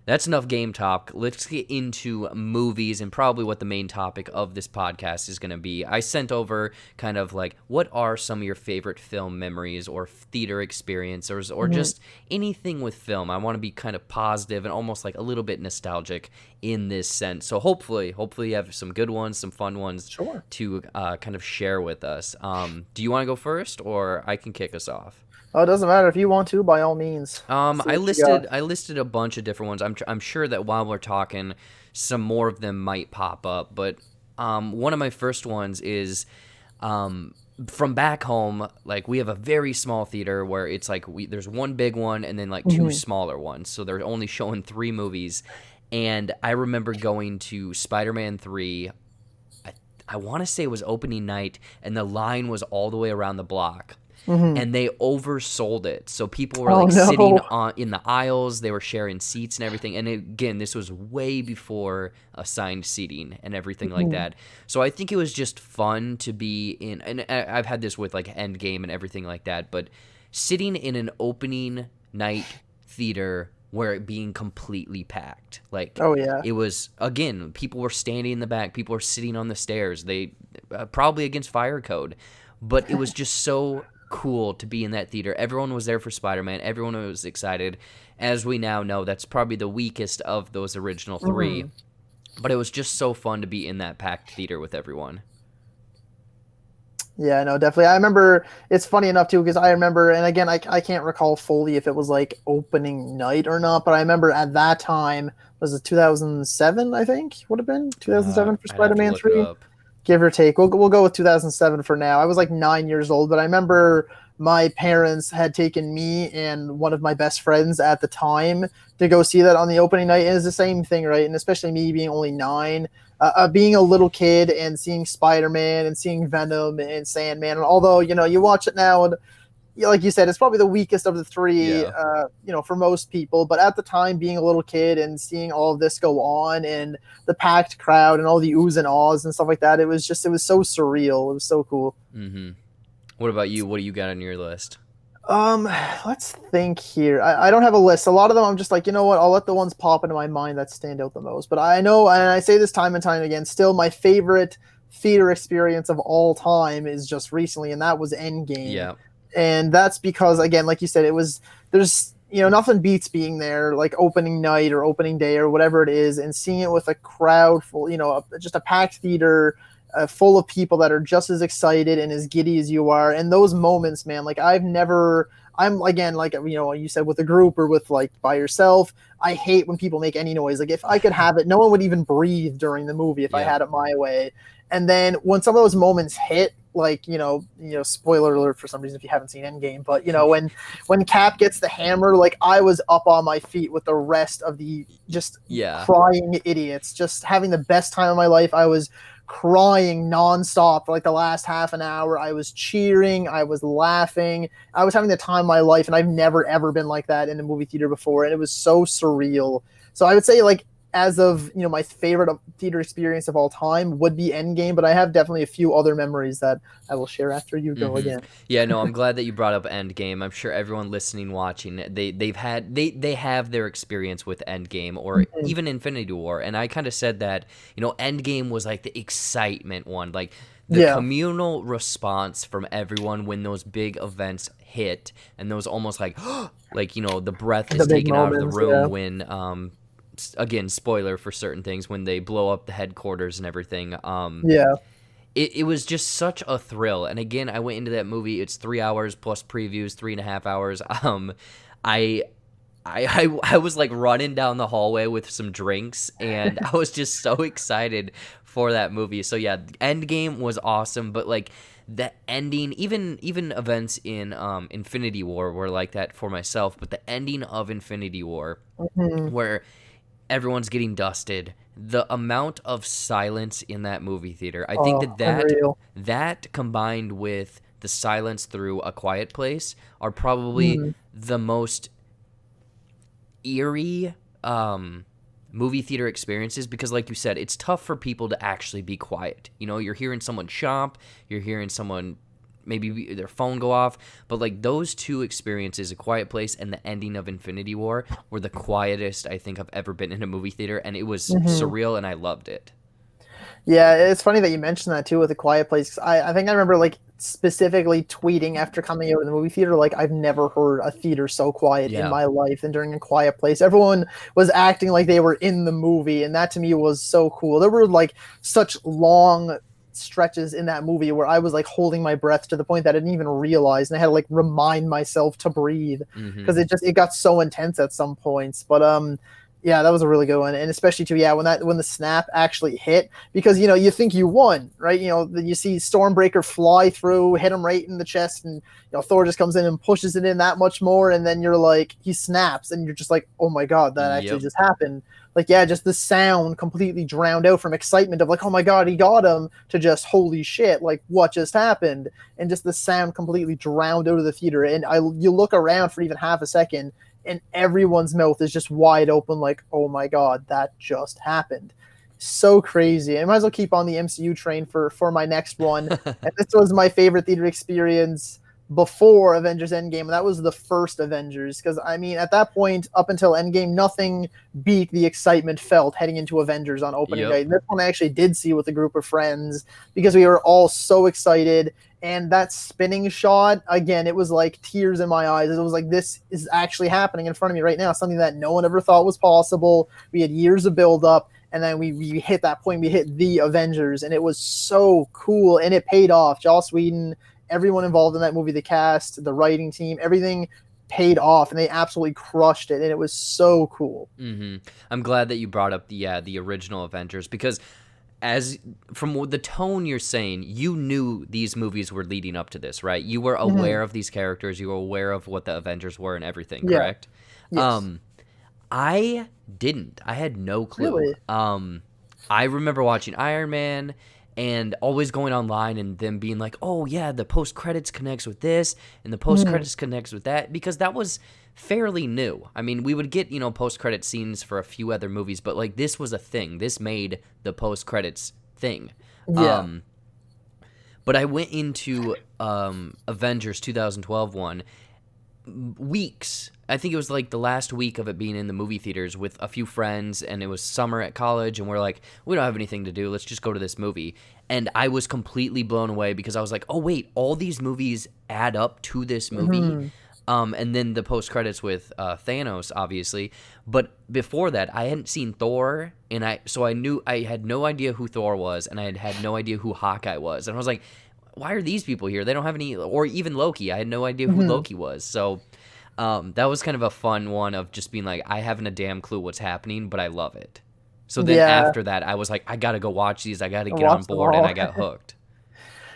that's enough game talk. Let's get into movies and probably what the main topic of this podcast is going to be. I sent over kind of like what are some of your favorite film memories or theater experiences or Mhm. just anything with film. I want to be kind of positive and almost like a little bit nostalgic in this sense. So hopefully you have some good ones, some fun ones Sure. to kind of share with us. Do you want to go first or I can kick us off? Oh, it doesn't matter if you want to, by all means. See I what you got. listed a bunch of different ones. I'm sure that while we're talking, some more of them might pop up. But one of my first ones is um, from back home. Like we have a very small theater where it's like there's one big one and then like two Mhm. smaller ones. So they're only showing 3 movies. And I remember going to Spider-Man 3. I, I want to say it was opening night, and the line was all the way around the block Mhm. and they oversold it. So people were Oh like sitting no. on in the aisles, they were sharing seats and everything. And again, this was way before assigned seating and everything like Mhm. that. So I think it was just fun to be in, and I've had this with like Endgame and everything like that, but sitting in an opening night theater where it being completely packed. Like Oh yeah. it was again, people were standing in the back, people were sitting on the stairs. They probably against fire code, but it was just so cool to be in that theater. Everyone was there for Spider-Man. Everyone was excited. As we now know, that's probably the weakest of those original 3, Mhm. but it was just so fun to be in that packed theater with everyone. Yeah, no, definitely. I remember it's funny enough too because I remember, and again, I can't recall fully if it was like opening night or not, but I remember at that time was it 2007? I think would have been 2007 for I'd have to Spider-Man look it 3. up. give or take. We'll go with 2007 for now. I was like 9 years old, but I remember my parents had taken me and one of my best friends at the time to go see that on the opening night. And it's the same thing, right? And especially me being only 9, being a little kid and seeing Spider-Man and seeing Venom and Sandman. And although, you watch it now and like you said, it's probably the weakest of the three, for most people. But at the time, being a little kid and seeing all of this go on and the packed crowd and all the oohs and ahs and stuff like that, it was so surreal. It was so cool. Mm-hmm. What about you? What do you got on your list? Let's think here. I don't have a list. A lot of them I'm just like, you know what? I'll let the ones pop into my mind that stand out the most. But I know, and I say this time and time again, still my favorite theater experience of all time is just recently, and that was Endgame. Yeah. And that's because, again, like you said, there's nothing beats being there like opening night or opening day or whatever it is, and seeing it with a crowd full, just a packed theater full of people that are just as excited and as giddy as you are. And those moments, man, like I'm again, like, you said, with a group or with like by yourself, I hate when people make any noise. Like if I could have it, no one would even breathe during the movie if I had it my way. And then when some of those moments hit, like, spoiler alert for some reason if you haven't seen Endgame, but when Cap gets the hammer, like I was up on my feet with the rest of the just crying idiots, just having the best time of my life. I was crying nonstop for like the last half an hour. I was cheering, I was laughing, I was having the time of my life, and I've never ever been like that in a movie theater before, and it was so surreal. So I would say, like, as of my favorite theater experience of all time would be Endgame, but I have definitely a few other memories that I will share after you go again. Yeah, no, I'm glad that you brought up Endgame. I'm sure everyone listening, watching, they have their experience with Endgame or even Infinity War, and I kind of said that Endgame was like the excitement one, like the communal response from everyone when those big events hit, and those almost like like the breath is taken out of the room when again, spoiler for certain things, when they blow up the headquarters and everything. It was just such a thrill. And again, I went into that movie. It's 3 hours plus previews, 3.5 hours. I was like running down the hallway with some drinks, and I was just so excited for that movie. So yeah, Endgame was awesome, but like the ending, even events in Infinity War were like that for myself. But the ending of Infinity War, where everyone's getting dusted, the amount of silence in that movie theater, I think that combined with the silence through A Quiet Place are probably the most eerie movie theater experiences, because like you said, it's tough for people to actually be quiet. You're hearing someone chomp, you're hearing someone maybe their phone go off, but like those two experiences, A Quiet Place and the ending of Infinity War, were the quietest I think I've ever been in a movie theater, and it was surreal, and I loved it. Yeah, it's funny that you mentioned that too with A Quiet Place, 'cause I think I remember like specifically tweeting after coming out of the movie theater, like, I've never heard a theater so quiet in my life than during A Quiet Place. Everyone was acting like they were in the movie, and that to me was so cool. There were like such long stretches in that movie where I was like holding my breath to the point that I didn't even realize, and I had to like remind myself to breathe because it got so intense at some points. But yeah, that was a really good one, and especially too, when the snap actually hit, because you think you won, right? You see Stormbreaker fly through, hit him right in the chest, and Thor just comes in and pushes it in that much more, and then you're like, he snaps, and you're just like, oh my god, that actually just happened. Like, yeah, just the sound completely drowned out from excitement of like, oh my god, he got him, to just holy shit, like what just happened, and just the sound completely drowned out of the theater, and you look around for even half a second, and everyone's mouth is just wide open, like, oh my god, that just happened. So crazy. I might as well keep on the MCU train for my next one. And this was my favorite theater experience before Avengers Endgame, and that was the first Avengers, because I mean, at that point, up until Endgame, nothing beat the excitement felt heading into Avengers on opening night. And this one I actually did see with a group of friends, because we were all so excited. And that spinning shot, again, it was like tears in my eyes. It was like, this is actually happening in front of me right now, something that no one ever thought was possible. We had years of build up, and then we hit that point. We hit the Avengers, and it was so cool, and it paid off. Joss Whedon, everyone involved in that movie, the cast, the writing team, everything paid off, and they absolutely crushed it, and it was so cool. I'm glad that you brought up the original Avengers, because as from the tone you're saying, you knew these movies were leading up to this, right? You were aware of these characters. You were aware of what the Avengers were and everything, Yeah. correct? Yes. I didn't. I had no clue. Really? I remember watching Iron Man and always going online and them being like, "Oh yeah, the post credits connects with this and the post credits connects with that," because that was fairly new. I mean, we would get, post credit scenes for a few other movies, but like this was a thing. This made the post credits thing. Yeah. But I went into Avengers 2012 one weeks. I think it was like the last week of it being in the movie theaters with a few friends, and it was summer at college, and we're like, we don't have anything to do. Let's just go to this movie. And I was completely blown away because I was like, oh, wait, all these movies add up to this movie. And then the post credits with Thanos, obviously. But before that, I hadn't seen Thor, and I had no idea who Thor was, and I had no idea who Hawkeye was. And I was like, why are these people here? They don't have any, or even Loki. I had no idea who Loki was. So that was kind of a fun one of just being like, I haven't a damn clue what's happening, but I love it. So then after that, I was like, I got to go watch these. I got to get on board, and I got hooked.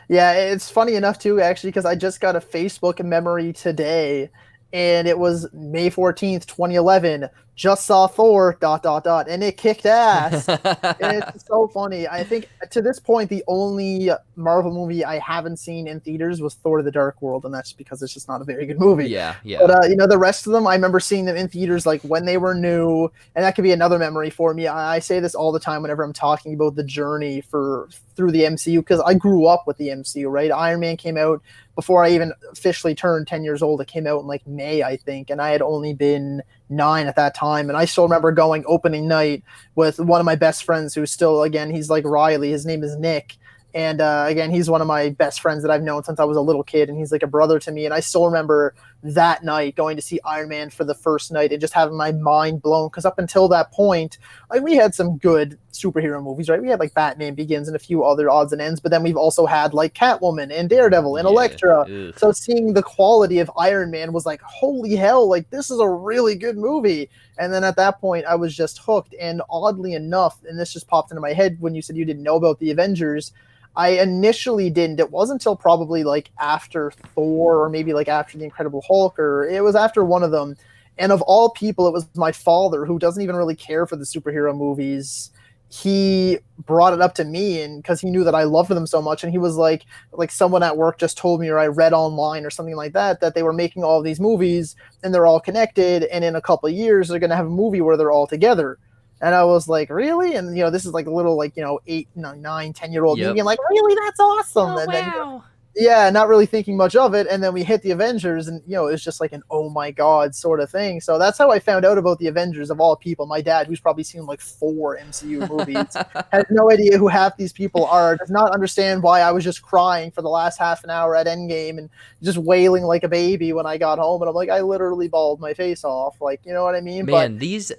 Yeah, it's funny enough too, actually, because I just got a Facebook memory today, and it was May 14th, 2011. Just saw Thor, ... and it kicked ass. And it's so funny. I think to this point, the only Marvel movie I haven't seen in theaters was Thor: The Dark World, and that's because it's just not a very good movie. Yeah. But the rest of them, I remember seeing them in theaters like when they were new, and that could be another memory for me. I say this all the time whenever I'm talking about the journey through the MCU, because I grew up with the MCU, right? Iron Man came out before I even officially turned 10 years old. It came out in like May, I think, and I had only been 9 at that time. And I still remember going opening night with one of my best friends who's still, again, he's like Riley. His name is Nick. And again, he's one of my best friends that I've known since I was a little kid, and he's like a brother to me. And I still remember that night going to see Iron Man for the first night and just having my mind blown, because up until that point, like, we had some good superhero movies, right? We had like Batman Begins and a few other odds and ends, but then we've also had like Catwoman and Daredevil and Elektra. Ugh. So seeing the quality of Iron Man was like, holy hell, like this is a really good movie. And then at that point, I was just hooked. And oddly enough, and this just popped into my head when you said you didn't know about the Avengers, I initially didn't. It wasn't until probably like after Thor, or maybe like after the Incredible Hulk, or it was after one of them. And of all people, it was my father, who doesn't even really care for the superhero movies. He brought it up to me, and because he knew that I loved them so much, and he was like someone at work just told me, or I read online or something like that they were making all of these movies and they're all connected, and in a couple of years they're going to have a movie where they're all together. And I was like, really? And, this is like a little, 8, 9, 10-year-old me being like, really? That's awesome. Oh, and wow. Then, not really thinking much of it. And then we hit the Avengers, and, it's just like an, oh my God sort of thing. So that's how I found out about the Avengers, of all people. My dad, who's probably seen like 4 MCU movies, has no idea who half these people are, does not understand why I was just crying for the last half an hour at Endgame and just wailing like a baby when I got home. And I'm like, I literally bawled my face off. Like, you know what I mean? Man, but, these...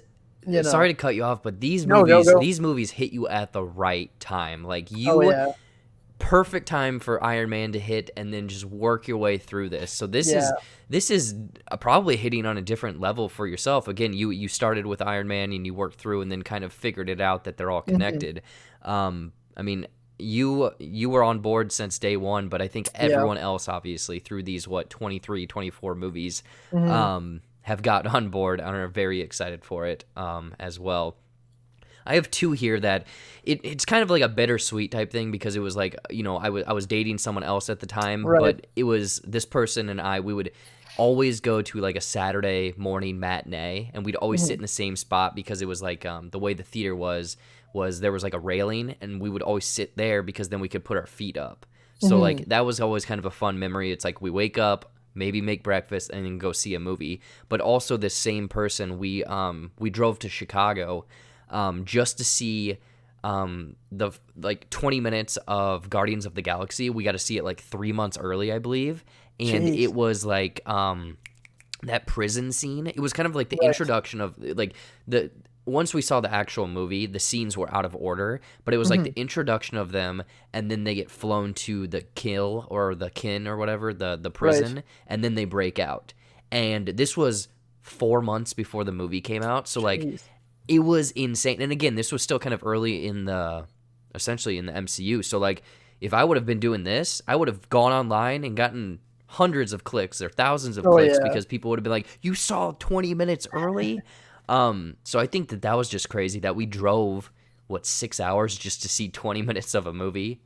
Sorry to cut you off, but these movies hit you at the right time. Like perfect time for Iron Man to hit, and then just work your way through this. So this is probably hitting on a different level for yourself. Again, you started with Iron Man and you worked through, and then kind of figured it out that they're all connected. I mean, you were on board since day one, but I think everyone else, obviously, through these 23, 24 movies, have got on board and are very excited for it as well. I have 2 here that it's kind of like a bittersweet type thing, because it was like, I was dating someone else at the time, but it was this person and we would always go to like a Saturday morning matinee, and we'd always sit in the same spot, because it was like the way the theater was there was like a railing, and we would always sit there because then we could put our feet up. So like that was always kind of a fun memory. It's like we wake up, maybe make breakfast, and then go see a movie. But also this same person, we drove to Chicago just to see the 20 minutes of Guardians of the Galaxy. We got to see it like 3 months early, I believe. And it was like that prison scene. It was kind of like the introduction of like once we saw the actual movie, the scenes were out of order, but it was like the introduction of them, and then they get flown to the kill, or the kin, or whatever, the prison, and then they break out. And this was 4 months before the movie came out, so like it was insane. And again, this was still kind of early in the essentially in the MCU. So like, if I would have been doing this, I would have gone online and gotten hundreds of clicks or thousands of clicks because people would have been like, "You saw 20 minutes early." So I think that was just crazy that we drove 6 hours just to see 20 minutes of a movie.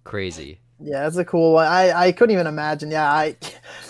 Crazy. Yeah, that's a cool one. I couldn't even imagine. Yeah,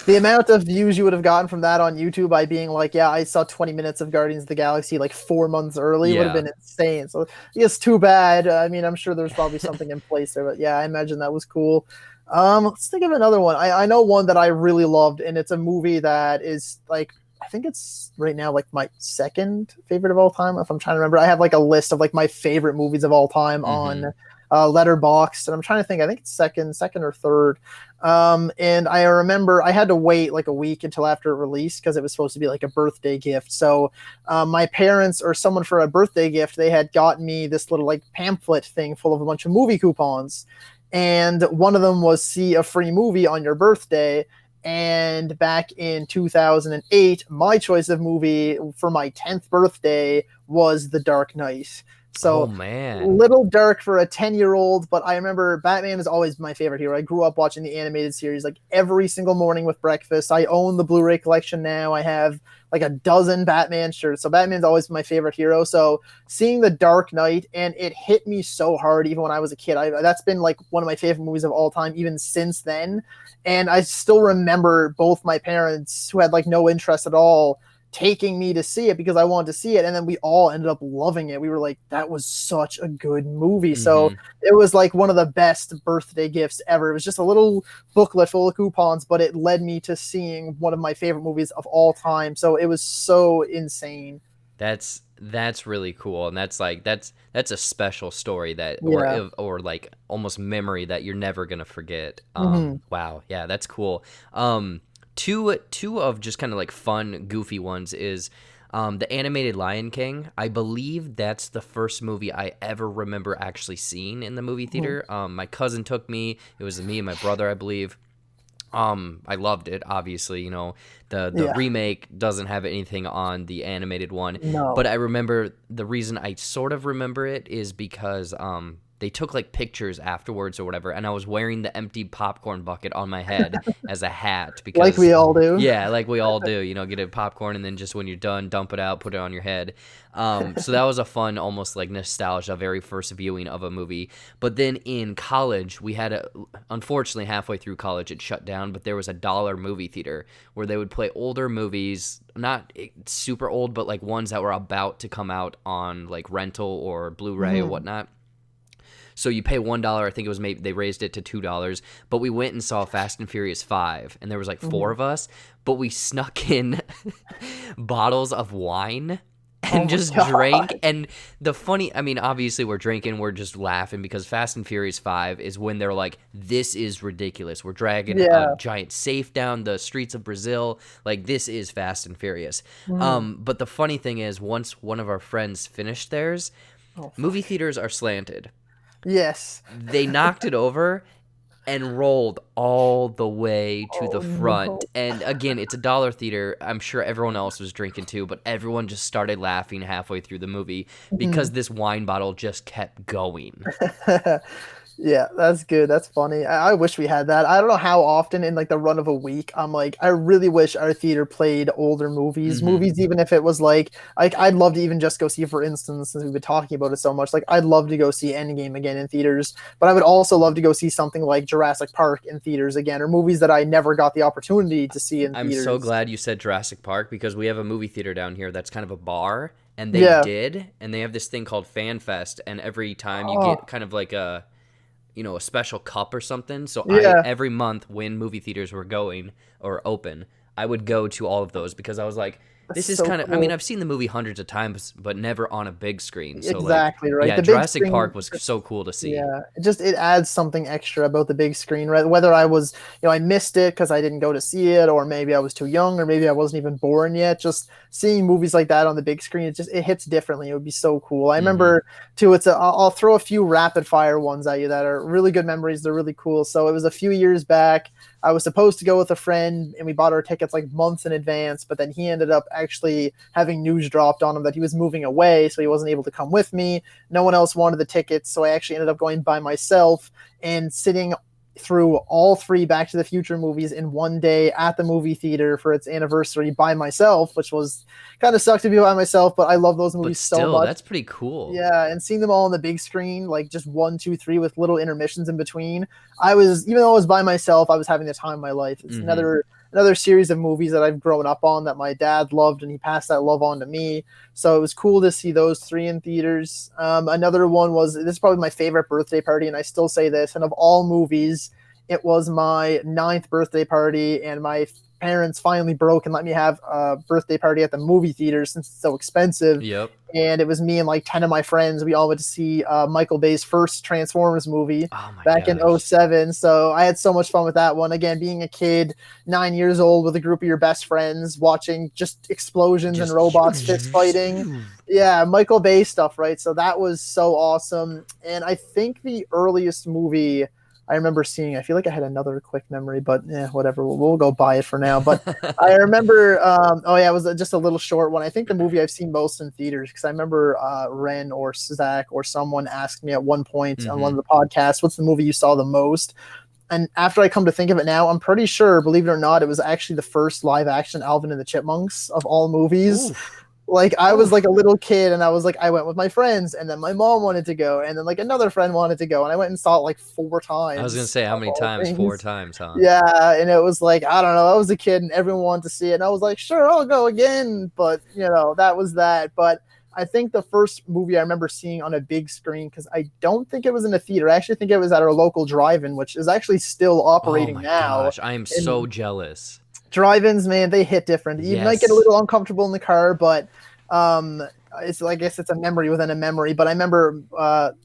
the amount of views you would have gotten from that on YouTube by being like, yeah, I saw 20 minutes of Guardians of the Galaxy like 4 months early would have been insane. So it's too bad. I mean, I'm sure there's probably something in place there, but yeah, I imagine that was cool. Let's think of another one. I know one that I really loved, and it's a movie that is like, I think it's right now like my second favorite of all time. If I'm trying to remember, I have like a list of like my favorite movies of all time on Letterboxd, and I'm trying to think. I think it's second or third. And I remember I had to wait like a week until after it released because it was supposed to be like a birthday gift. So my parents or someone for a birthday gift, they had gotten me this little like pamphlet thing full of a bunch of movie coupons, and one of them was see a free movie on your birthday. And back in 2008, my choice of movie for my 10th birthday was The Dark Knight. So little dark for a 10-year-old, but I remember Batman is always my favorite hero. I grew up watching the animated series like every single morning with breakfast. I own the Blu-ray collection now. I have like a dozen Batman shirts. So Batman's always my favorite hero. So seeing The Dark Knight, and it hit me so hard even when I was a kid. That's been like one of my favorite movies of all time, even since then. And I still remember both my parents, who had like no interest at all, taking me to see it because I wanted to see it, and then we all ended up loving it. We were like, that was such a good movie. So it was like one of the best birthday gifts ever. It was just a little booklet full of coupons, but it led me to seeing one of my favorite movies of all time. So it was so insane. That's really cool, and that's a special story that or like almost memory that you're never gonna forget. Wow, yeah, that's cool. Two of just kind of like fun, goofy ones is the animated Lion King. I believe that's the first movie I ever remember actually seeing in the movie theater. My cousin took me. It was me and my brother, I believe. I loved it. Obviously, you know, the remake doesn't have anything on the animated one. No. But I remember the reason I sort of remember it is because they took like pictures afterwards or whatever, and I was wearing the empty popcorn bucket on my head as a hat because like we all do. Yeah, like we all do. You know, get a popcorn and then just when you're done, dump it out, put it on your head. So that was a fun, almost like nostalgia, very first viewing of a movie. But then in college, we had unfortunately halfway through college it shut down, but there was a dollar movie theater where they would play older movies, not super old, but like ones that were about to come out on like rental or Blu-ray or whatnot. So you pay $1. I think it was maybe they raised it to $2. But we went and saw Fast and Furious 5, and there was like 4 of us. But we snuck in bottles of wine and just drank. And the funny, I mean, obviously we're drinking, we're just laughing because Fast and Furious 5 is when they're like, this is ridiculous. We're dragging a giant safe down the streets of Brazil. Like, this is Fast and Furious. But the funny thing is, once one of our friends finished theirs, movie theaters are slanted. Yes. They knocked it over and rolled all the way to the front. No. And again, it's a dollar theater. I'm sure everyone else was drinking too, but everyone just started laughing halfway through the movie because this wine bottle just kept going. Yeah, that's good. That's funny. I wish we had that. I don't know how often in like the run of a week I'm like, I really wish our theater played older movies. Movies, even if it was like I'd love to even just go see, for instance, since we've been talking about it so much, like I'd love to go see Endgame again in theaters, but I would also love to go see something like Jurassic Park in theaters again, or movies that I never got the opportunity to see in theaters. I'm so glad you said Jurassic Park because we have a movie theater down here that's kind of a bar, and they have this thing called Fan Fest, and every time you get kind of like a special cup or something. So every month when movie theaters were going or open, I would go to all of those because I was like, this is so kind of cool. I mean, I've seen the movie hundreds of times, but never on a big screen. So exactly, right. Yeah, Jurassic Park was so cool to see. Yeah, it adds something extra about the big screen, right? Whether I was, I missed it because I didn't go to see it, or maybe I was too young, or maybe I wasn't even born yet. Just seeing movies like that on the big screen, it hits differently. It would be so cool. I remember too. I'll throw a few rapid fire ones at you that are really good memories. They're really cool. So it was a few years back. I was supposed to go with a friend, and we bought our tickets like months in advance, but then he ended up actually having news dropped on him that he was moving away, so he wasn't able to come with me. No one else wanted the tickets, so I actually ended up going by myself and sitting through all 3 Back to the Future movies in one day at the movie theater for its anniversary by myself, which was kind of sucked to be by myself, but I love those movies so much. That's pretty cool. Yeah, and seeing them all on the big screen, like just 1, 2, 3 with little intermissions in between. Even though I was by myself, I was having the time of my life. It's another series of movies that I've grown up on that my dad loved, and he passed that love on to me. So it was cool to see those 3 in theaters. Another one was, this is probably my favorite birthday party, and I still say this, and of all movies, it was my 9th birthday party, and my parents finally broke and let me have a birthday party at the movie theater since it's so expensive. Yep. And it was me and like 10 of my friends. We all went to see Michael Bay's first Transformers movie back in 2007. So I had so much fun with that one. Again, being a kid, 9 years old with a group of your best friends, watching just explosions and robots fist fighting. Yeah, Michael Bay stuff, right? So that was so awesome. And I think the earliest movie I remember seeing, I feel like I had another quick memory, but whatever. We'll go buy it for now. But I remember, it was just a little short one. I think the movie I've seen most in theaters, because I remember Ren or Zach or someone asked me at one point on one of the podcasts, what's the movie you saw the most? And after I come to think of it now, I'm pretty sure, believe it or not, it was actually the first live action Alvin and the Chipmunks of all movies. Ooh. Like, I was like a little kid, and I was like, I went with my friends, and then my mom wanted to go, and then like another friend wanted to go, and I went and saw it like 4 times. I was gonna say, how many times? 4 times, huh? Yeah, and it was like, I don't know, I was a kid, and everyone wanted to see it, and I was like, sure, I'll go again, but that was that. But I think the first movie I remember seeing on a big screen, because I don't think it was in a theater. I actually think it was at our local drive-in, which is actually still operating now. Gosh, I am so jealous. Drive-ins, man, they hit different. You might get a little uncomfortable in the car, but it's, I guess it's a memory within a memory. But I remember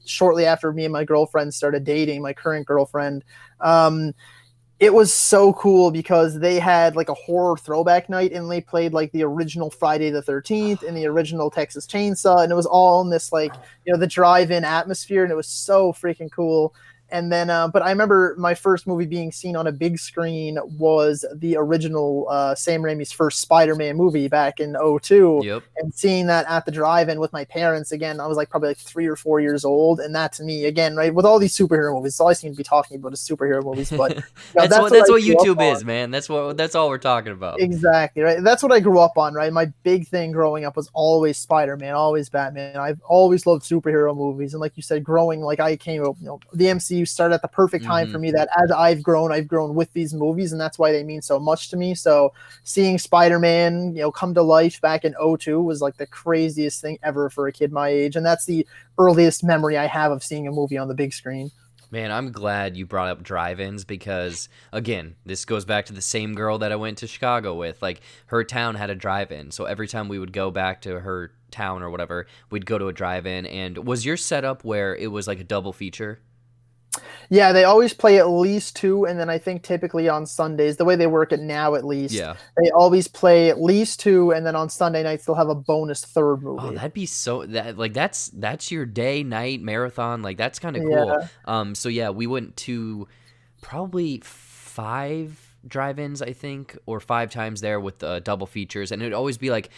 shortly after me and my girlfriend started dating, my current girlfriend, it was so cool because they had like a horror throwback night, and they played like the original Friday the 13th and the original Texas Chainsaw, and it was all in this like the drive-in atmosphere, and it was so freaking cool. And then, but I remember my first movie being seen on a big screen was the original Sam Raimi's first Spider-Man movie back in 2002. Yep. And seeing that at the drive-in with my parents, again, I was like probably like 3 or 4 years old. And that to me, again, right, with all these superhero movies, all I seem to be talking about is superhero movies. But that's what YouTube is, man. That's all we're talking about. Exactly, right? That's what I grew up on, right? My big thing growing up was always Spider-Man, always Batman. I've always loved superhero movies. And like you said, growing, like I came up, the MCU started at the perfect time for me, that as I've grown with these movies, and that's why they mean so much to me. So seeing Spider-Man come to life back in 2002 was like the craziest thing ever for a kid my age, and that's the earliest memory I have of seeing a movie on the big screen. Man, I'm glad you brought up drive-ins because, again, this goes back to the same girl that I went to Chicago with. Like, her town had a drive-in, so every time we would go back to her town or whatever, we'd go to a drive-in. And was your setup where it was like a double feature? Yeah, they always play at least 2, and then I think typically on Sundays, the way they work it now at least, they always play at least 2, and then on Sunday nights they'll have a bonus third movie. Oh, that'd be so that's your day night marathon. Like, that's kind of cool. So yeah, we went to probably 5 drive-ins, I think, or 5 times there with double features, and it'd always be like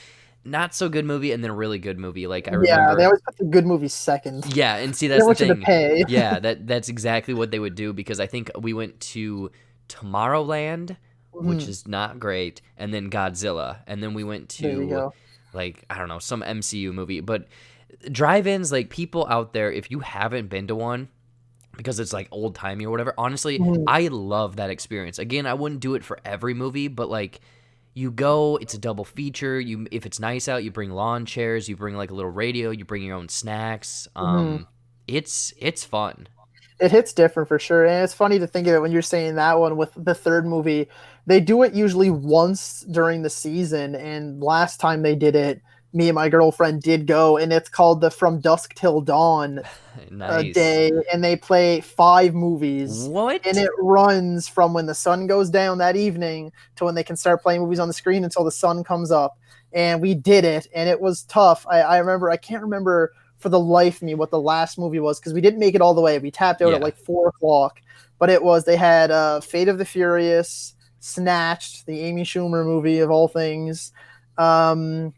not so good movie and then a really good movie. Like, I remember, yeah, they always put the good movies second. Yeah, and see, that's the thing. To pay. Yeah, that's exactly what they would do, because I think we went to Tomorrowland, which is not great, and then Godzilla, and then we went to like, I don't know, some MCU movie. But drive-ins, like, people out there, if you haven't been to one because it's like old-timey or whatever, honestly, I love that experience. Again, I wouldn't do it for every movie, but like, you go, it's a double feature. If it's nice out, you bring lawn chairs, you bring like a little radio, you bring your own snacks. It's fun. It hits different for sure. And it's funny to think of it when you're saying that one with the third movie. They do it usually once during the season, and last time they did it, me and my girlfriend did go, and it's called the From Dusk Till Dawn day, and they play 5 movies. What? And it runs from when the sun goes down that evening to when they can start playing movies on the screen until the sun comes up. And we did it, and it was tough. I remember, I can't remember for the life of me what the last movie was, because we didn't make it all the way. We tapped out at like 4 o'clock, but they had Fate of the Furious, Snatched, the Amy Schumer movie of all things, um,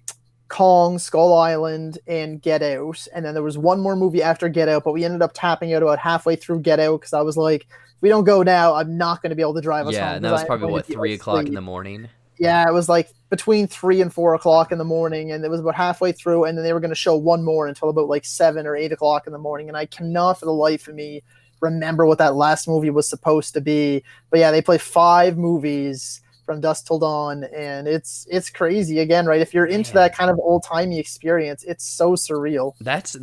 Kong, Skull Island, and Get Out. And then there was one more movie after Get Out, but we ended up tapping out about halfway through Get Out because I was like, if we don't go now, I'm not going to be able to drive us Yeah, home and that because was I'm probably going to what, be 3 o'clock in asleep. the morning. Yeah, it was like between 3 and 4 o'clock in the morning, and it was about halfway through, and then they were going to show one more until about like 7 or 8 o'clock in the morning, and I cannot for the life of me remember what that last movie was supposed to be. But yeah, they play 5 movies from dusk till dawn, and it's crazy again, right? If you're into Man, that kind of old timey experience, it's so surreal. that's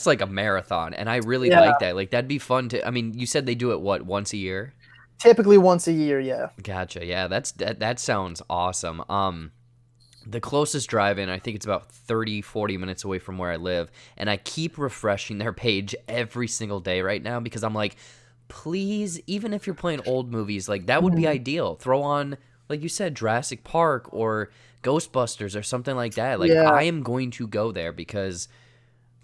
like a marathon, and I really Yeah, like that. Like that'd be fun to. I mean, you said they do it what, once a year? typically once a year. Yeah. Gotcha. Yeah, that sounds awesome. The closest drive-in, I think it's about 30, 40 minutes away from where I live, and I keep refreshing their page every single day right now because I'm like, please, even if you're playing old movies, like that would be Mhm. ideal. Throw on, like you said, Jurassic Park or Ghostbusters or something like that. Like Yeah, I am going to go there because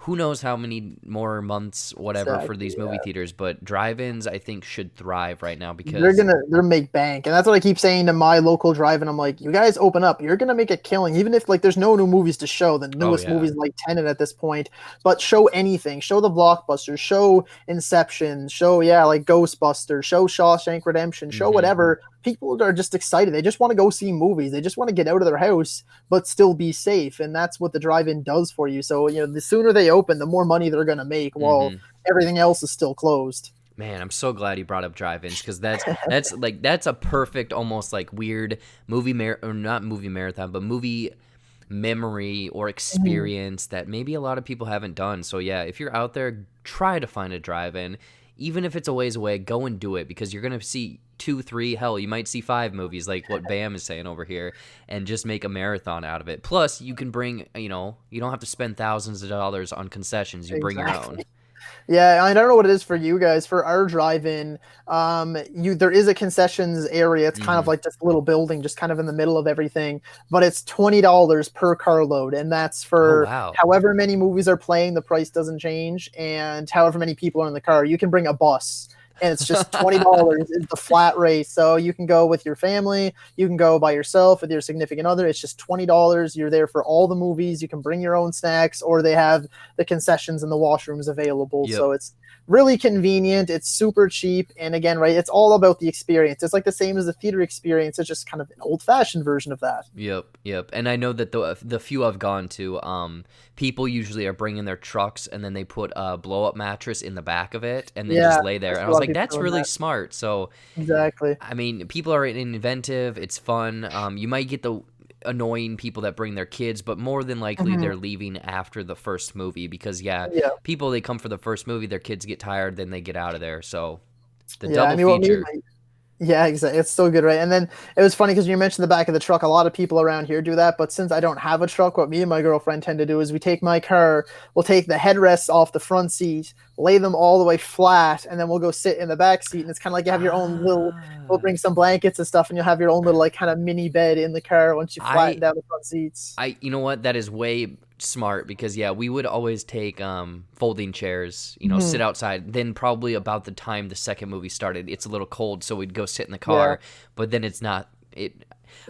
who knows how many more months, whatever, for exactly. these movie theaters, but drive-ins I think should thrive right now They're because gonna they're make bank, and that's what I keep saying to my local drive. And I'm like, you guys open up, you're gonna make a killing, even if like there's no new movies to show. The oh newest yeah. movies like Tenet at this point, but show anything, show the blockbusters, show Inception, show like Ghostbusters, show Shawshank Redemption, show Mhm. whatever. People are just excited. They just want to go see movies. They just want to get out of their house, but still be safe, and that's what the drive-in does for you. So the sooner they open, the more money they're gonna make, while Mhm. everything else is still closed. Man, I'm so glad you brought up drive-ins because that's a perfect, almost like weird or not movie marathon, but movie memory or Mhm. experience that maybe a lot of people haven't done. So yeah, if you're out there, try to find a drive-in, even if it's a ways away. Go and do it because you're gonna see 2, 3, hell, you might see 5 movies, like what Bam is saying over here, and just make a marathon out of it. Plus, you can bring, you don't have to spend thousands of dollars on concessions. You bring your own. Exactly. Yeah, I don't know what it is for you guys. For our drive-in, there is a concessions area. It's kind of Hmm. like this little building, just kind of in the middle of everything. But it's $20 per carload, and that's Oh for wow. however many movies are playing. The price doesn't change, and however many people are in the car. You can bring a bus, and it's just $20 is the flat rate. So you can go with your family, you can go by yourself with your significant other. It's just $20. You're there for all the movies. You can bring your own snacks, or they have the concessions and the washrooms available. Yep. So it's really convenient. It's super cheap. And again, right, it's all about the experience. It's like the same as the theater experience. It's just kind of an old fashioned version of that. Yep, yep. And I know that the few I've gone to, people usually are bringing their trucks and then they put a blow up mattress in the back of it and then Yeah, just lay there. I And see I a was lot of like, people that's doing really that. smart. So, Exactly. I mean, people are inventive. It's fun. You might get the annoying people that bring their kids, but more than likely Mhm. they're leaving after the first movie because yeah, Yeah. people they come for the first movie, their kids get tired, then they get out of there. So the Yeah. I double mean, what me and feature. my Yeah, exactly. It's so good, right? And then it was funny because you mentioned the back of the truck. A lot of people around here do that, but since I don't have a truck, what me and my girlfriend tend to do is we take my car, we'll take the headrests off the front seat, lay them all the way flat, and then we'll go sit in the back seat. And it's kind of like you have your own little. We'll Ah, bring some blankets and stuff, and you'll have your own little like kind of mini bed in the car once you flatten I down the front seats. you know what? That is way smart because yeah, we would always take folding chairs, sit Mhm. outside. Then probably about the time the second movie started, it's a little cold, so we'd go sit in the Yeah, car. But then it's not it.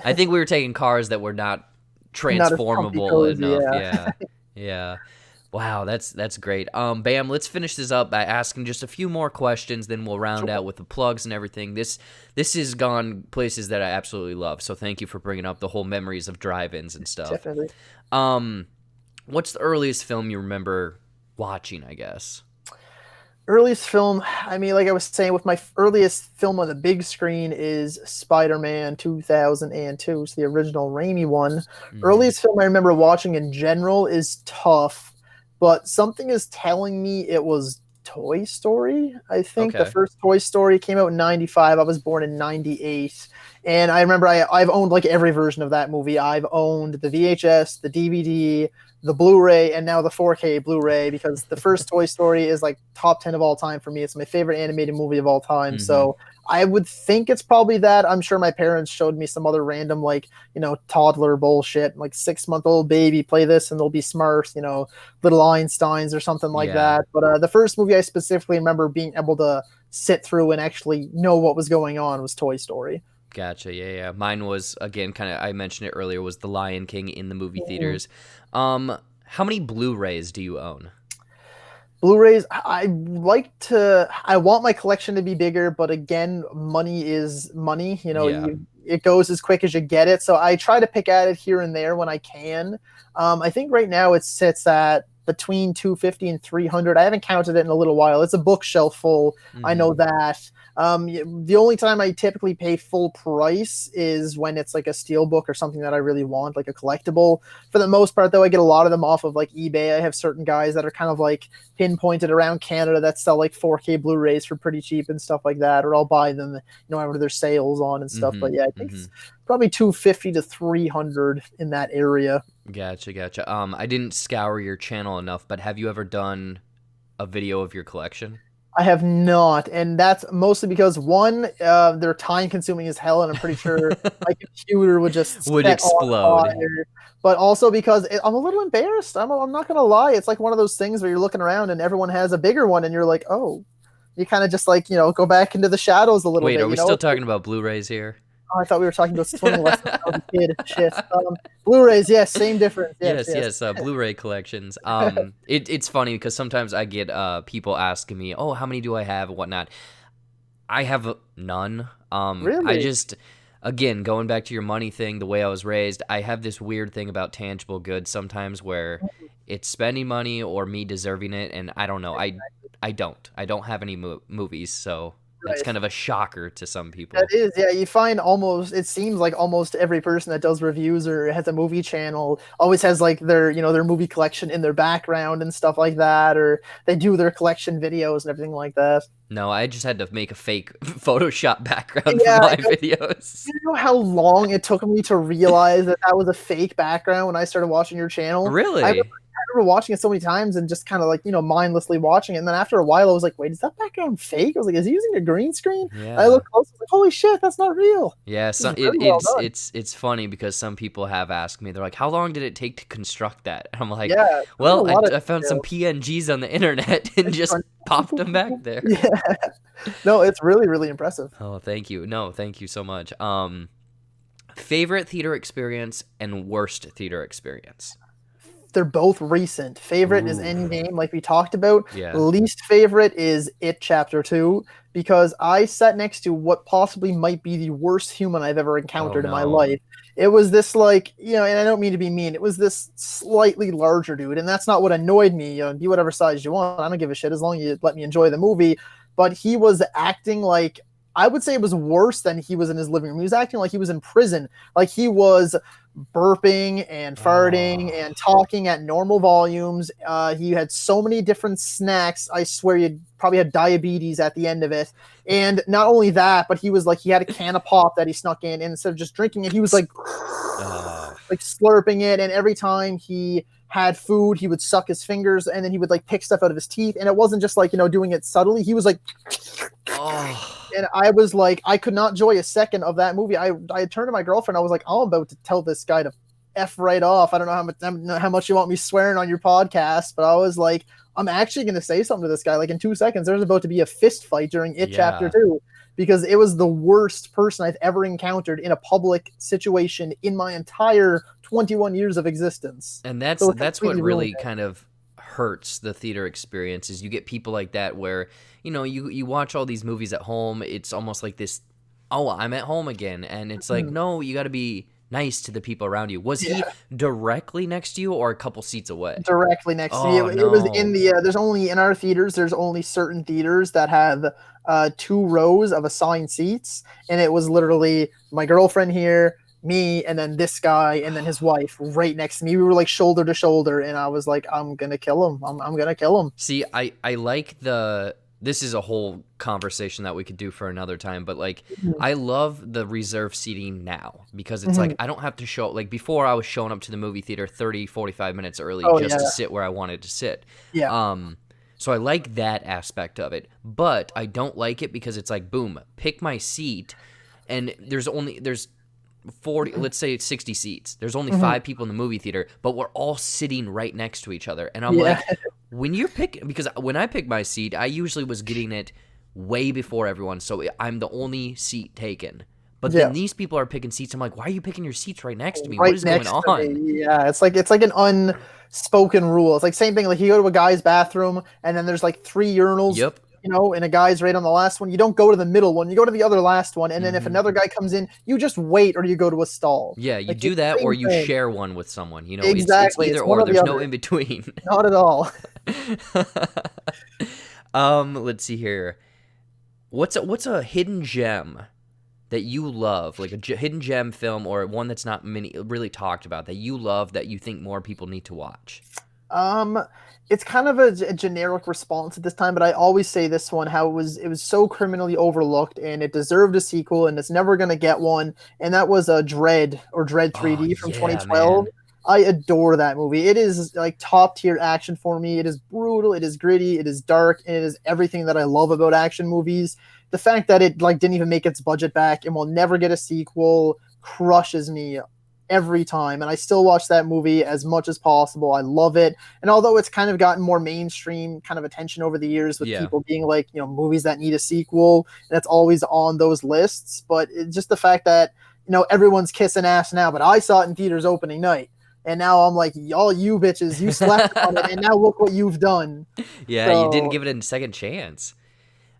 I think we were taking cars that were not not as comfy transformable cozy. enough. Yeah. Yeah, yeah. Wow, that's great. Bam, let's finish this up by asking just a few more questions, then we'll round Sure. out with the plugs and everything. This has gone places that I absolutely love. So thank you for bringing up the whole memories of drive-ins and stuff. Definitely. Um, what's the earliest film you remember watching, I guess? Earliest film, I mean, like I was saying, with my earliest film on the big screen is Spider-Man 2002. It's the original Raimi one. Hmm. Earliest film I remember watching in general is tough, but something is telling me it was Toy Story. I think the Okay. first Toy Story came out in 95. I was born in 98. And I remember I've owned like every version of that movie. I've owned the VHS, the DVD, the Blu-ray, and now the 4K Blu-ray, because the first Toy Story is like top 10 of all time for me. It's my favorite animated movie of all time. Hmm. So I would think it's probably that. I'm sure my parents showed me some other random like toddler bullshit, like 6-month-old baby play this and they'll be smart, little Einsteins or something like Yeah. that. But the first movie I specifically remember being able to sit through and actually know what was going on was Toy Story. Gotcha. Yeah, yeah. Mine was, again, kind of, I mentioned it earlier, was The Lion King in the movie theaters. How many Blu-rays do you own? Blu-rays, I want my collection to be bigger, but again, money is money. Yeah. It goes as quick as you get it. So I try to pick at it here and there when I can. I think right now it sits at between 250 and 300. I haven't counted it in a little while. It's a bookshelf full. I know that. The only time I typically pay full price is when it's like a steel book or something that I really want, like a collectible. For the most part, though, I get a lot of them off of like eBay. I have certain guys that are kind of like pinpointed around Canada that sell like 4K Blu-rays for pretty cheap and stuff like that, or I'll buy them, whenever there's sales on and stuff. But yeah, I think it's probably 250 to 300 in that area. Gotcha. I didn't scour your channel enough, but have you ever done a video of your collection? I have not, and that's mostly because one, they're time consuming as hell, and I'm pretty sure my computer would just explode. But also because I'm a little embarrassed. I'm not gonna lie. It's like one of those things where you're looking around and everyone has a bigger one, and you're like, oh, you kind of just like go back into the shadows a little bit. Wait, are we still talking about Blu-rays here? Oh, I thought we were talking about swimming lessons when I was a kid. Shit. Blu-rays, yes, same difference. Yes. Blu-ray collections. It's funny because sometimes I get people asking me, "Oh, how many do I have?" and whatnot. I have none. Really? I just, again, going back to your money thing, the way I was raised, I have this weird thing about tangible goods sometimes where it's spending money or me deserving it, and I don't know. I don't have any movies, so. That's kind of a shocker to some people. That is, yeah. You find it seems like almost every person that does reviews or has a movie channel always has like their movie collection in their background and stuff like that, or they do their collection videos and everything like that. No, I just had to make a fake Photoshop background for my videos. You know how long it took me to realize that was a fake background when I started watching your channel? Really? I remember watching it so many times and just kind of like, mindlessly watching it. And then after a while, I was like, wait, is that background fake? I was like, is he using a green screen? Yeah. I looked close, I was like, holy shit, that's not real. Yeah, it's funny because some people have asked me, they're like, how long did it take to construct that? And I'm like, well, I found some PNGs on the internet and just popped them back there. Yeah. No, it's really, really impressive. Oh, thank you. No, thank you so much. Favorite theater experience and worst theater experience? They're both recent. Favorite is Endgame, like we talked about. Yeah. Least favorite is It Chapter 2, because I sat next to what possibly might be the worst human I've ever encountered in my life. It was this like, and I don't mean to be mean, it was this slightly larger dude, and that's not what annoyed me. Be whatever size you want. I don't give a shit as long as you let me enjoy the movie. But he was acting like, I would say it was worse than he was in his living room. He was acting like he was in prison. Like he was burping and farting and talking at normal volumes. He had so many different snacks. I swear he probably had diabetes at the end of it. And not only that, but he was like, he had a can of pop that he snuck in, and instead of just drinking it, he was like slurping it. And every time he had food, he would suck his fingers, and then he would like pick stuff out of his teeth. And it wasn't just like, doing it subtly. He was like, and I was like, I could not enjoy a second of that movie. I turned to my girlfriend. I was like, I'm about to tell this guy to F right off. I don't know how much you want me swearing on your podcast, but I was like, I'm actually going to say something to this guy. Like in 2 seconds, there's about to be a fist fight during It Chapter 2, because it was the worst person I've ever encountered in a public situation in my entire 21 years of existence. And that's what really kind of hurts the theater experience, is you get people like that where, you watch all these movies at home. It's almost like this, oh, I'm at home again. And it's like, no, you got to be nice to the people around you. Was he directly next to you or a couple seats away? Directly next to you. It was in the, there's only, in our theaters, there's only certain theaters that have 2 rows of assigned seats. And it was literally my girlfriend here, me, and then this guy, and then his wife right next to me. We were like shoulder to shoulder, and I was like, I'm going to kill him. I'm going to kill him. See, I like this is a whole conversation that we could do for another time, but like, I love the reserve seating now, because it's like, I don't have to show, like before I was showing up to the movie theater 30, 45 minutes early just to sit where I wanted to sit. Yeah. So I like that aspect of it, but I don't like it because it's like, boom, pick my seat, and there's 40, let's say it's 60 seats. There's only 5 people in the movie theater, but we're all sitting right next to each other. And I'm like, because when I pick my seat, I usually was getting it way before everyone, so I'm the only seat taken. But Yeah. then these people are picking seats. I'm like, why are you picking your seats right next to me? What Right is going next to on? me. Yeah, it's like an unspoken rule. It's like same thing. Like you go to a guy's bathroom, and then there's like 3 urinals, Yep. and a guy's right on the last one. You don't go to the middle one. You go to the other last one, and then if another guy comes in, you just wait or you go to a stall. Yeah, you Like it's do that the or same you thing. share one with someone. It's Exactly. either It's one or. or the There's no other. in between. Not at all. Let's see here. What's a hidden gem that you love, like a hidden gem film or one that's not really talked about that you love that you think more people need to watch? Um, it's kind of a generic response at this time, but I always say this one, how it was so criminally overlooked and it deserved a sequel and it's never gonna get one, and that was Dread Oh 3D from yeah, 2012. man. I adore that movie. It is like top tier action for me. It is brutal, it is gritty, it is dark, and it is everything that I love about action movies. The fact that it like didn't even make its budget back and will never get a sequel crushes me every time, and I still watch that movie as much as possible. I love it. And although it's kind of gotten more mainstream kind of attention over the years with Yeah. people being like, movies that need a sequel, and it's always on those lists, but it's just the fact that, everyone's kissing ass now, but I saw it in theaters opening night. And now I'm like, all you bitches, you slept on it, and now look what you've done. Yeah, you didn't So give it a second chance.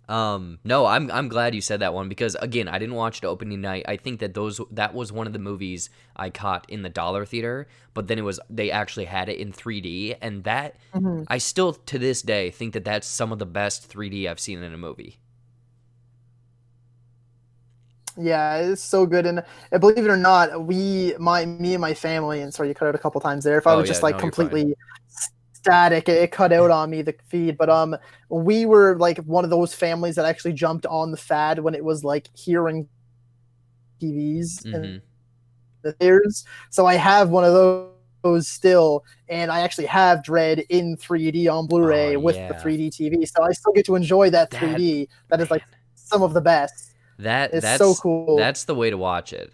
No, I'm glad you said that one because again, I didn't watch it opening night. I think that that was one of the movies I caught in the dollar theater, but then they actually had it in 3D, and that mhm. I still to this day think that that's some of the best 3D I've seen in a movie. Yeah, it's so good. And believe it or not, me and my family, and sorry, you cut out a couple times there. If I Oh was yeah, just like no, you're fine. completely static, it cut out on me, the feed. But we were like one of those families that actually jumped on the fad when it was like hearing TVs and Mm-hmm. the theaters. So I have one of those still, and I actually have Dread in 3D on Oh Blu-ray with the yeah, 3D TV. So I still get to enjoy that that 3D. That is like man, some of the best. that It's so that's cool. that's the way to watch it.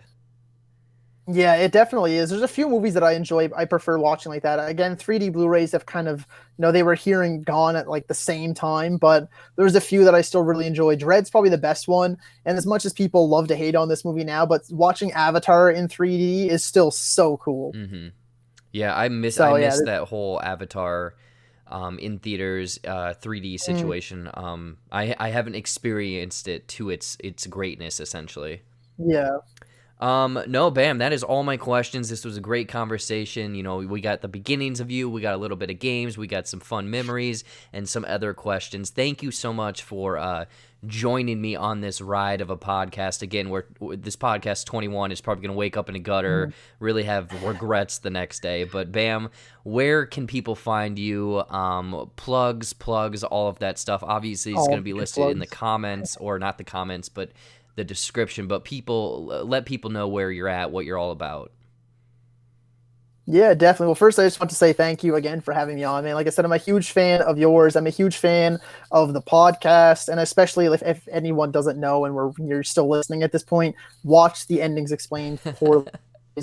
Yeah, it definitely is. There's a few movies that I enjoy. I prefer watching like that. Again, 3D Blu-rays have kind of, they were here and gone at like the same time, but there's a few that I still really enjoy. Dread's probably the best one. And as much as people love to hate on this movie now, but watching Avatar in 3D is still so cool. Mm-hmm. Yeah, I So yeah, miss that whole Avatar in theaters 3D mm, situation. I haven't experienced it to its greatness essentially. yeah. No, Bam, that is all my questions. This was a great conversation. We got the beginnings of you, we got a little bit of games, we got some fun memories, and some other questions. Thank you so much for joining me on this ride of a podcast. Again, this podcast 21 is probably going to wake up in a gutter, Mhm. really have regrets the next day. But Bam, where can people find you? Plugs, all of that stuff. Obviously, it's going to All be your listed in the plugs. comments, or not the comments, but the description. But let people know where you're at, what you're all about. Yeah, definitely. Well, first, I just want to say thank you again for having me on, man. Like I said, I'm a huge fan of yours. I'm a huge fan of the podcast, and especially if anyone doesn't know and you're still listening at this point, watch the endings explained poorly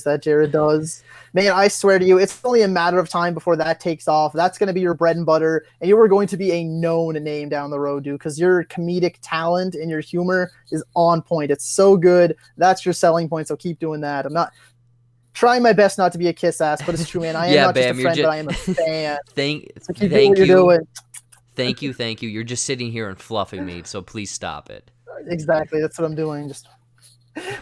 that Jared does. Man, I swear to you, it's only a matter of time before that takes off. That's going to be your bread and butter, and you are going to be a known name down the road, dude, because your comedic talent and your humor is on point. It's so good. That's your selling point, so keep doing that. I'm not trying my best not to be a kiss ass, but it's true, man. I am Yeah, not just a Bam, you're friend, but just I am a fan. thank So keep doing what thank you're you. doing. Thank you. You're just sitting here and fluffing me, so please stop it. Exactly. That's what I'm doing.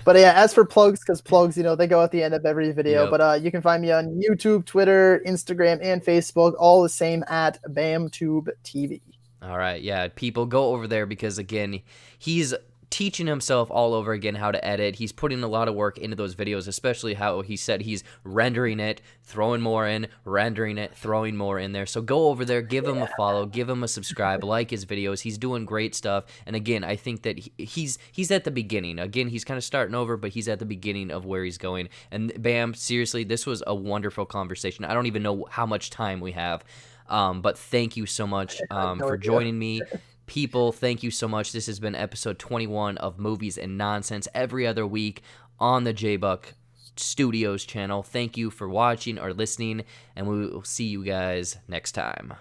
But yeah, as for plugs, because plugs, they go at the end of every video. Yep. But you can find me on YouTube, Twitter, Instagram, and Facebook, all the same at BamTub TV. All right, yeah, people go over there because again, he's teaching himself all over again how to edit. He's putting a lot of work into those videos, especially how he said he's rendering it, throwing more in, rendering it, throwing more in there. So go over there, give him a follow, give him a subscribe, like his videos. He's doing great stuff. And again, I think that he's at the beginning. Again, he's kind of starting over, but he's at the beginning of where he's going. And Bam, seriously, this was a wonderful conversation. I don't even know how much time we have. But thank you so much No for idea. joining me. People, thank you so much. This has been episode 21 of Movies and Nonsense every other week on the JBuck Studios channel. Thank you for watching or listening, and we will see you guys next time.